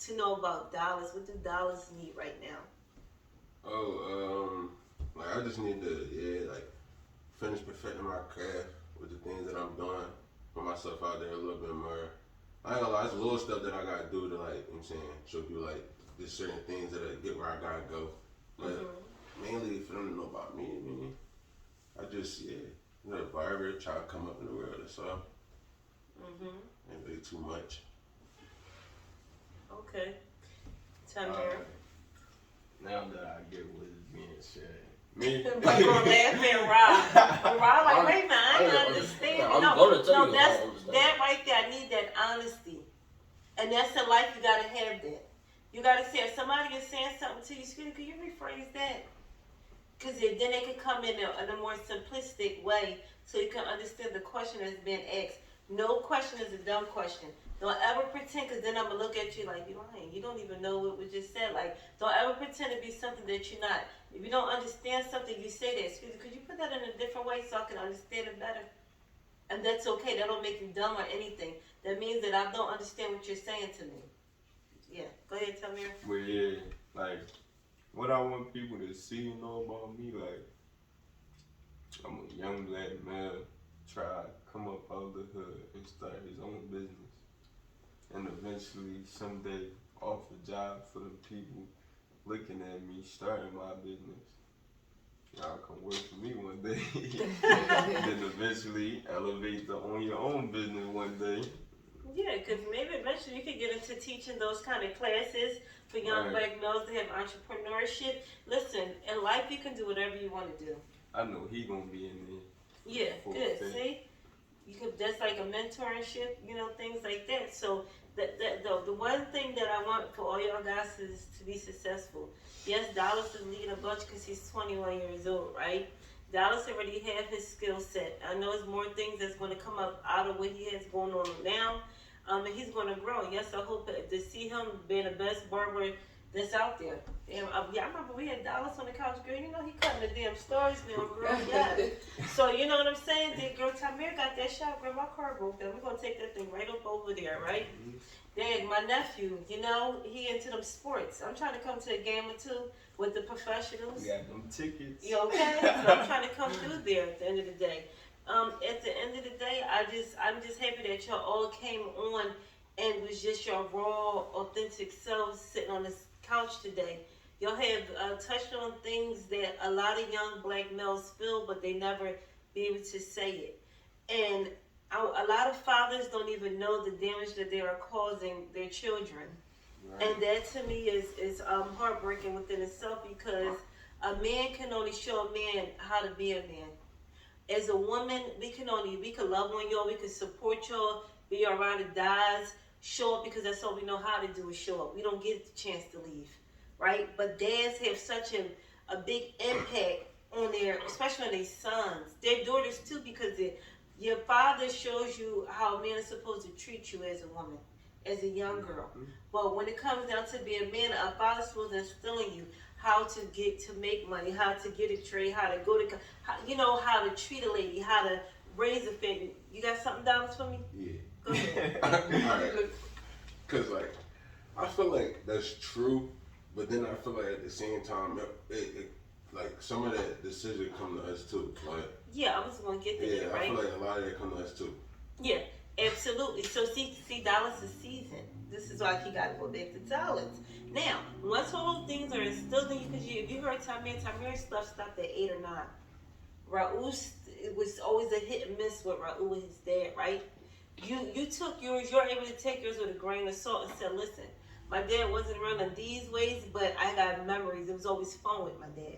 Speaker 1: to know about Dallas? What do Dallas need right now?
Speaker 3: Like I just need to, finish perfecting my craft with the things that I'm doing, put myself out there a little bit more. I ain't gonna lie, it's little stuff that I gotta do to show people like there's certain things that get where I gotta go. But mainly for them to know about me, I just, a barber, try to come up in the world or so. Ain't really too much.
Speaker 1: Okay. Tamir.
Speaker 4: Now that I get what is being said, me.
Speaker 1: We're gonna laugh at Rob. Rob, like, wait a minute, I don't understand.
Speaker 5: I'm gonna tell you.
Speaker 1: That's that right there. I need that honesty, and that's the life you gotta have. That you gotta say if somebody is saying something to you, excuse me, can you rephrase that? Because then they can come in a more simplistic way, so you can understand the question that's being asked. No question is a dumb question. Don't ever pretend, because then I'm going to look at you like, you're lying. You don't even know what was just said. Like, don't ever pretend to be something that you're not. If you don't understand something, you say that. Excuse me, could you put that in a different way so I can understand it better? And that's okay. That don't make you dumb or anything. That means that I don't understand what you're saying to me. Yeah, go ahead, Tamir.
Speaker 4: Well, yeah, like, what I want people to see and know about me, like, I'm a young black male, try to come up out of the hood and start his own business. And eventually, someday, offer a job for the people looking at me, starting my business. Y'all come work for me one day. Then eventually, elevate to own your own business one day.
Speaker 1: Yeah, because maybe eventually you could get into teaching those kind of classes for young black males to have entrepreneurship. Listen, in life you can do whatever you want to do.
Speaker 4: I know he gonna be in there.
Speaker 1: Yeah, good. See, you could. That's like a mentorship, things like that. So the one thing that I want for all y'all guys is to be successful. Yes, Dallas is leading a bunch because he's 21 years old, right? Dallas already have his skill set. I know there's more things that's going to come up out of what he has going on now. And he's going to grow. Yes, I hope to see him being the best barber that's out there. And, I remember we had Dallas on the couch, girl. He cutting the damn stars now, girl. Yeah. So, you know what I'm saying? The girl, Tamir got that shot, girl. My car broke down. We're going to take that thing right up over there, right? Dang, my nephew, he into them sports. I'm trying to come to a game or two with the professionals.
Speaker 4: We got them tickets.
Speaker 1: You okay? So I'm trying to come through there at the end of the day. At the end of the day, I'm just happy that y'all all came on and was just your raw, authentic selves sitting on this couch today. Y'all have touched on things that a lot of young black males feel, but they never be able to say it. And a lot of fathers don't even know the damage that they are causing their children. Right. And that to me is heartbreaking within itself, because a man can only show a man how to be a man. As a woman, we can love on y'all, we can support y'all, be our ride or dies, show up, because that's all we know how to do is show up. We don't get the chance to leave, right? But dads have such a big impact on especially on their sons, their daughters too, because your father shows you how a man is supposed to treat you as a woman, as a young girl. But when it comes down to being a man, a father's supposed to instill in you how to make money, how to get a trade, how to go to, how to treat a lady, how to raise a family. You got something, Dallas, for me?
Speaker 3: Yeah.
Speaker 1: Go ahead.
Speaker 3: Alright. Cause like, I feel like that's true, but then I feel like at the same time, it like some of that decision come to us too. Like,
Speaker 1: yeah, I was gonna get to that, right?
Speaker 3: I feel like a lot of that come to us too.
Speaker 1: Yeah, absolutely. So see, Dallas is seasoned. This is why he got to go back to Dallas. Now, once all those things are instilled in you, because if you heard Tamir's stuff stopped at 8 or 9. Raul, it was always a hit and miss with Raul and his dad, right? You took yours, you're able to take yours with a grain of salt and said, listen, my dad wasn't around in these ways, but I got memories. It was always fun with my dad,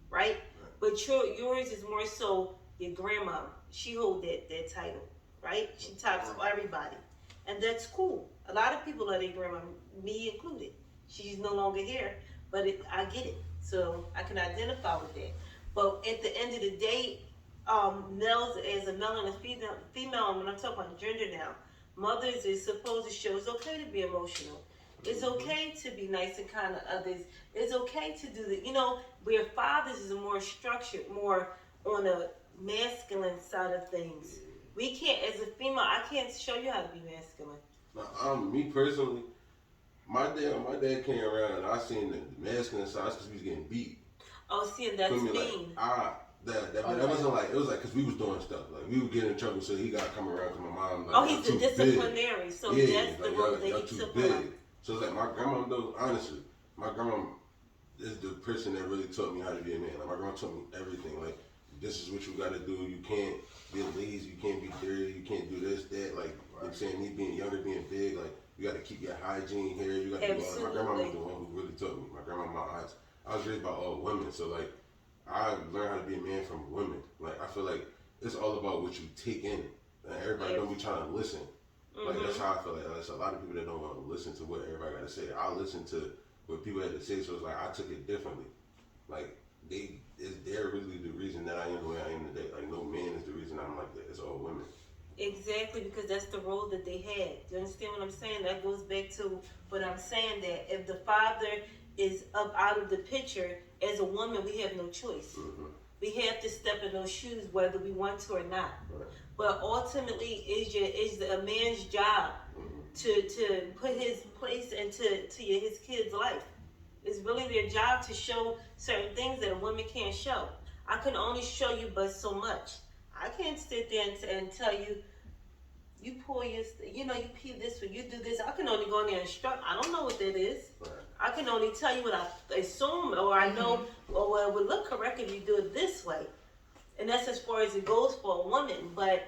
Speaker 1: right? But yours is more so your grandma. She hold that title, right? She tops everybody. And that's cool. A lot of people are their grandma, me included. She's no longer here, but I get it. So I can identify with that. But at the end of the day, males as a male and a female, when I'm talking about gender now, mothers is supposed to show it's okay to be emotional. It's okay to be nice and kind to others. It's okay to do the, where fathers is more structured, more on a masculine side of things. We can't, as a female, I can't show you how to be masculine.
Speaker 3: Me personally, my dad came around and I seen the masculine side because he was getting beat.
Speaker 1: Oh, see, and that's mean.
Speaker 3: That wasn't like, it was like, because we was doing stuff. Like, we would get in trouble, so he got to come around because my mom, like,
Speaker 1: he's a disciplinary,
Speaker 3: big.
Speaker 1: so
Speaker 3: yeah,
Speaker 1: that's
Speaker 3: like,
Speaker 1: the role that
Speaker 3: y'all
Speaker 1: he
Speaker 3: too
Speaker 1: took
Speaker 3: big.
Speaker 1: on.
Speaker 3: So it's like, my grandma, though, honestly, my grandma is the person that really taught me how to be a man. Like, my grandma taught me everything. Like, this is what you got to do. You can't be lazy. You can't be dirty. You can't do this, that. Like, you know what I'm saying? Me being younger, being big, like, you got to keep your hygiene here. You got to do all that. My grandma was the one who really taught me. My grandma, I was raised by all women. So, like, I learned how to be a man from women. Like, I feel like it's all about what you take in. And everybody don't be trying to listen. Like, that's how I feel like. There's a lot of people that don't want to listen to what everybody got to say. I listen to what people had to say, so it's like I took it differently. Like, they're really the reason that I am the way I am today. Like, no man is the reason I'm like that. It's all women.
Speaker 1: Exactly, because that's the role that they had. Do you understand what I'm saying? That goes back to what I'm saying, that if the father is up out of the picture, as a woman, we have no choice. We have to step in those shoes whether we want to or not.
Speaker 3: Right.
Speaker 1: But ultimately, is a man's job to put his place into his kid's life. It's really their job to show certain things that a woman can't show. I can only show you but so much. I can't sit there and tell you, you pull your, you pee this one, you do this. I can only go in there and instruct. I don't know what that is.
Speaker 3: Right.
Speaker 1: I can only tell you what I assume, or I know, or well, it would look correct if you do it this way. And that's as far as it goes for a woman. But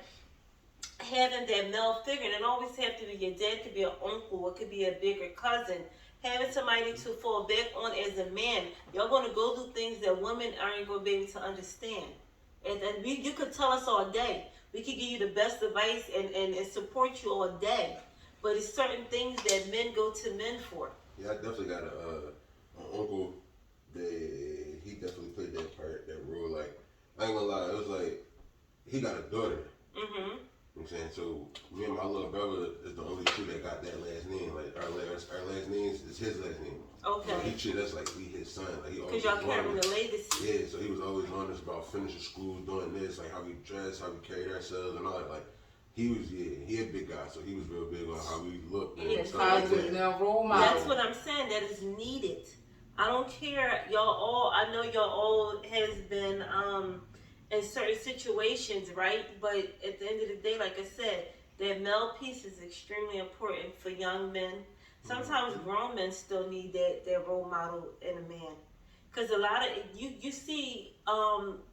Speaker 1: having that male figure, and it always have to be your dad, could be an uncle, it could be a bigger cousin. Having somebody to fall back on as a man, you're going to go through things that women aren't going to be able to understand. And you could tell us all day. We could give you the best advice and support you all day. But it's certain things that men go to men for.
Speaker 3: Yeah, I definitely got an uncle that he definitely played that part, that role. Like, I ain't gonna lie, it was like, he got a daughter.
Speaker 1: Mm-hmm.
Speaker 3: You know what I'm saying? So, me and my little brother is the only two that got that last name. Like, our last name is his last name.
Speaker 1: Okay.
Speaker 3: So he treated us like we his son. Like, he always
Speaker 1: because y'all carrying the legacy.
Speaker 3: Yeah, so he was always on us about finishing school, doing this, like how we dress, how we carried ourselves, and all that. Like, he a big guy, so he was real big on how we looked and stuff like that.
Speaker 2: Now, role model.
Speaker 1: That's what I'm saying. That is needed. I don't care. Y'all all, I know y'all all has been in certain situations, right? But at the end of the day, like I said, that male piece is extremely important for young men. Sometimes grown men still need that role model in a man. Because a lot of, you see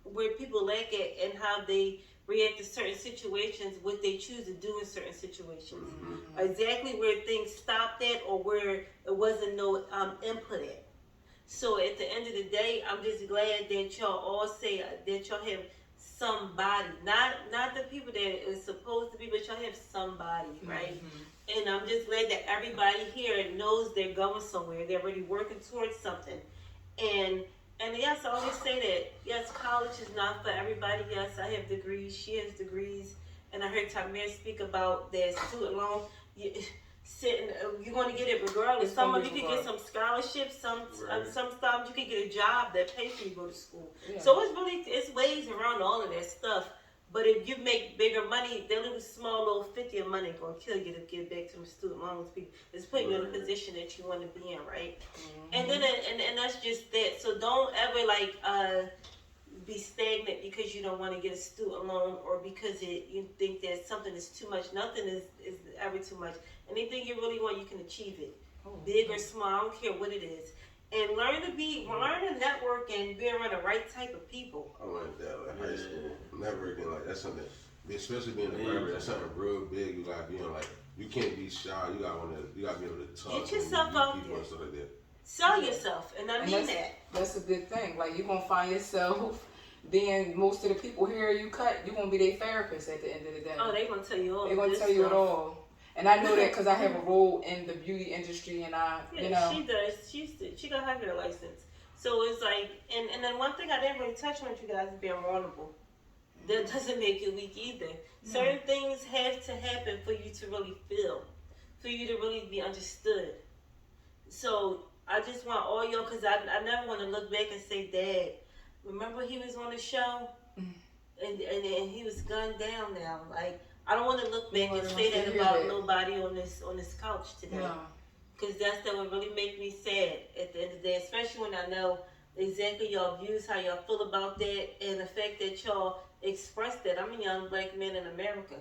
Speaker 1: where people lack it and how they react to certain situations, what they choose to do in certain situations. Exactly where things stopped at or where it wasn't no input at. So at the end of the day, I'm just glad that y'all all say that y'all have somebody, not the people that is supposed to be, but y'all have somebody, right? And I'm just glad that everybody here knows they're going somewhere. They're already working towards something. And yes, I always say that, yes, college is not for everybody. Yes, I have degrees. She has degrees. And I heard Tamir speak about that student loan. you're going to get it regardless.
Speaker 2: It's
Speaker 1: Some
Speaker 2: gonna
Speaker 1: of you
Speaker 2: be
Speaker 1: could get some scholarships.
Speaker 4: Right.
Speaker 1: Sometimes you could get a job that pays for you to go to school.
Speaker 2: Yeah.
Speaker 1: So it's ways around all of that stuff. But if you make bigger money, that little small little 50 of money gonna kill you to give back to the student loans people. It's putting you in a position that you want to be in, right? And then and that's just that. So don't ever be stagnant because you don't want to get a student loan or because you think that something is too much. Nothing is ever too much. Anything you really want, you can achieve it. Big or small, I don't care what it is. And learn to network and be around the right type of people.
Speaker 3: I learned that like high school. Networking, like that's something, especially being a barber, that's something real big. You gotta be on, like, you can't be shy. You gotta be able to talk.
Speaker 1: Get yourself out
Speaker 3: people
Speaker 1: there.
Speaker 3: and stuff like that.
Speaker 1: Sell yourself, and I mean that.
Speaker 2: That's a good thing. Like, you're gonna find yourself being, most of the people here you cut, you're gonna be their therapist at the end of the day.
Speaker 1: Oh, they gonna tell you all.
Speaker 2: They're gonna tell you it all. And I know that because I have a role in the beauty industry, and
Speaker 1: She does. She got her hair license. So it's like, and then one thing I didn't really touch on with you guys is being vulnerable. That doesn't make you weak either. Certain things have to happen for you to really feel, for you to really be understood. So I just want all y'all, because I never want to look back and say, Dad, remember he was on the show? And he was gunned down now. Like, I don't want to look back and say that about nobody on this couch today. Because that would really make me sad at the end of the day, especially when I know exactly y'all views, how y'all feel about that, and the fact that y'all express that. I'm a young black man in America.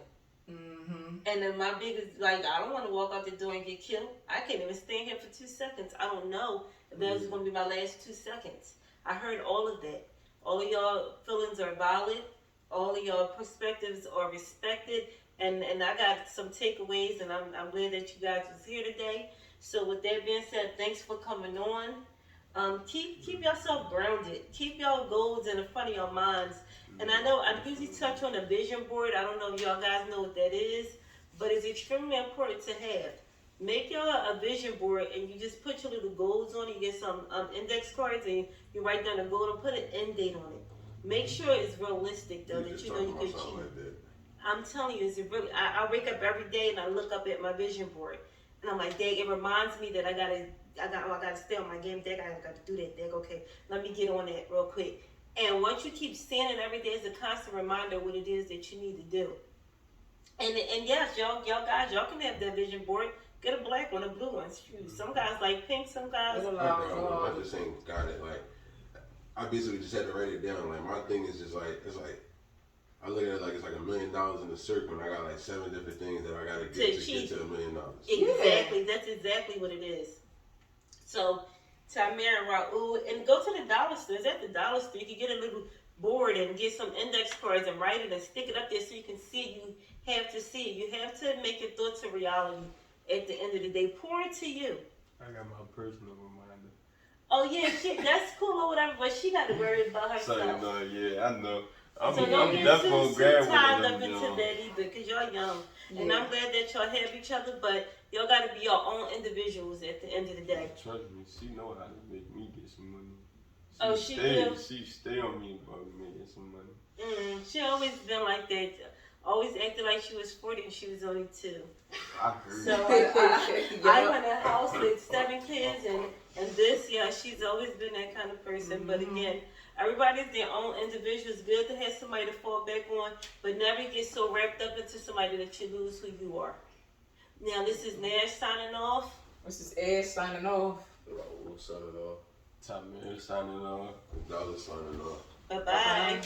Speaker 1: And then my biggest, like, I don't want to walk out the door and get killed. I can't even stand here for 2 seconds. I don't know if that was going to be my last 2 seconds. I heard all of that. All of y'all feelings are valid. All of y'all perspectives are respected. And I got some takeaways, and I'm glad that you guys was here today. So with that being said, thanks for coming on. Keep yourself grounded. Keep y'all goals in the front of your minds. And I know I usually touch on a vision board. I don't know if y'all guys know what that is, but it's extremely important to have. Make y'all a vision board, and you just put your little goals on it. You get some index cards, and you write down a goal and put an end date on it. Make sure it's realistic, though, that you know you can achieve.
Speaker 3: Like
Speaker 1: I'm telling you, it's really. I wake up every day and I look up at my vision board, and I'm like, dang, it reminds me that I gotta stay on my game. Dang, I got to do that. Dang, okay, let me get on that real quick. And once you keep seeing it every day, it's a constant reminder what it is that you need to do. And yes, y'all guys, y'all can have that vision board. Get a black one, a blue one. Some guys like pink, some guys.
Speaker 3: I just ain't got it. Like, I basically just had to write it down. Like, my thing is just like, it's like, I look at it like it's like $1 million in a circle, and I got like 7 different things that I gotta get to get to $1 million.
Speaker 1: Exactly, that's exactly what it is. So, Tamir and Raul, and go to the dollar store. It's at the dollar store. You can get a little board and get some index cards and write it and stick it up there so you can see it. You have to see it. You have to make your thoughts a reality at the end of the day. Pour it to you.
Speaker 4: I got my personal reminder.
Speaker 1: Oh yeah, that's cool or whatever, but she got to worry about herself.
Speaker 4: So, I know. I'm
Speaker 1: don't
Speaker 4: definitely
Speaker 1: get
Speaker 4: too
Speaker 1: tied up into that either, because y'all young. Yeah. And I'm glad that y'all have each other, but y'all got to be your own individuals at the end of the day.
Speaker 4: Trust me, she know how to make me get some
Speaker 1: Oh,
Speaker 4: money. She stay on me about making some money.
Speaker 1: She always been like that. Always acted like she was 40 and she was only 2.
Speaker 4: I heard.
Speaker 1: So I run a house with 7 kids, and she's always been that kind of person. But again, everybody's their own individual. It's good to have somebody to fall back on, but never get so wrapped up into somebody that you lose who you are. Now, this is Nash signing off.
Speaker 2: This is Ed signing off.
Speaker 5: Raul signing off.
Speaker 4: Tamir signing off.
Speaker 3: $1 signing off.
Speaker 1: Bye-bye.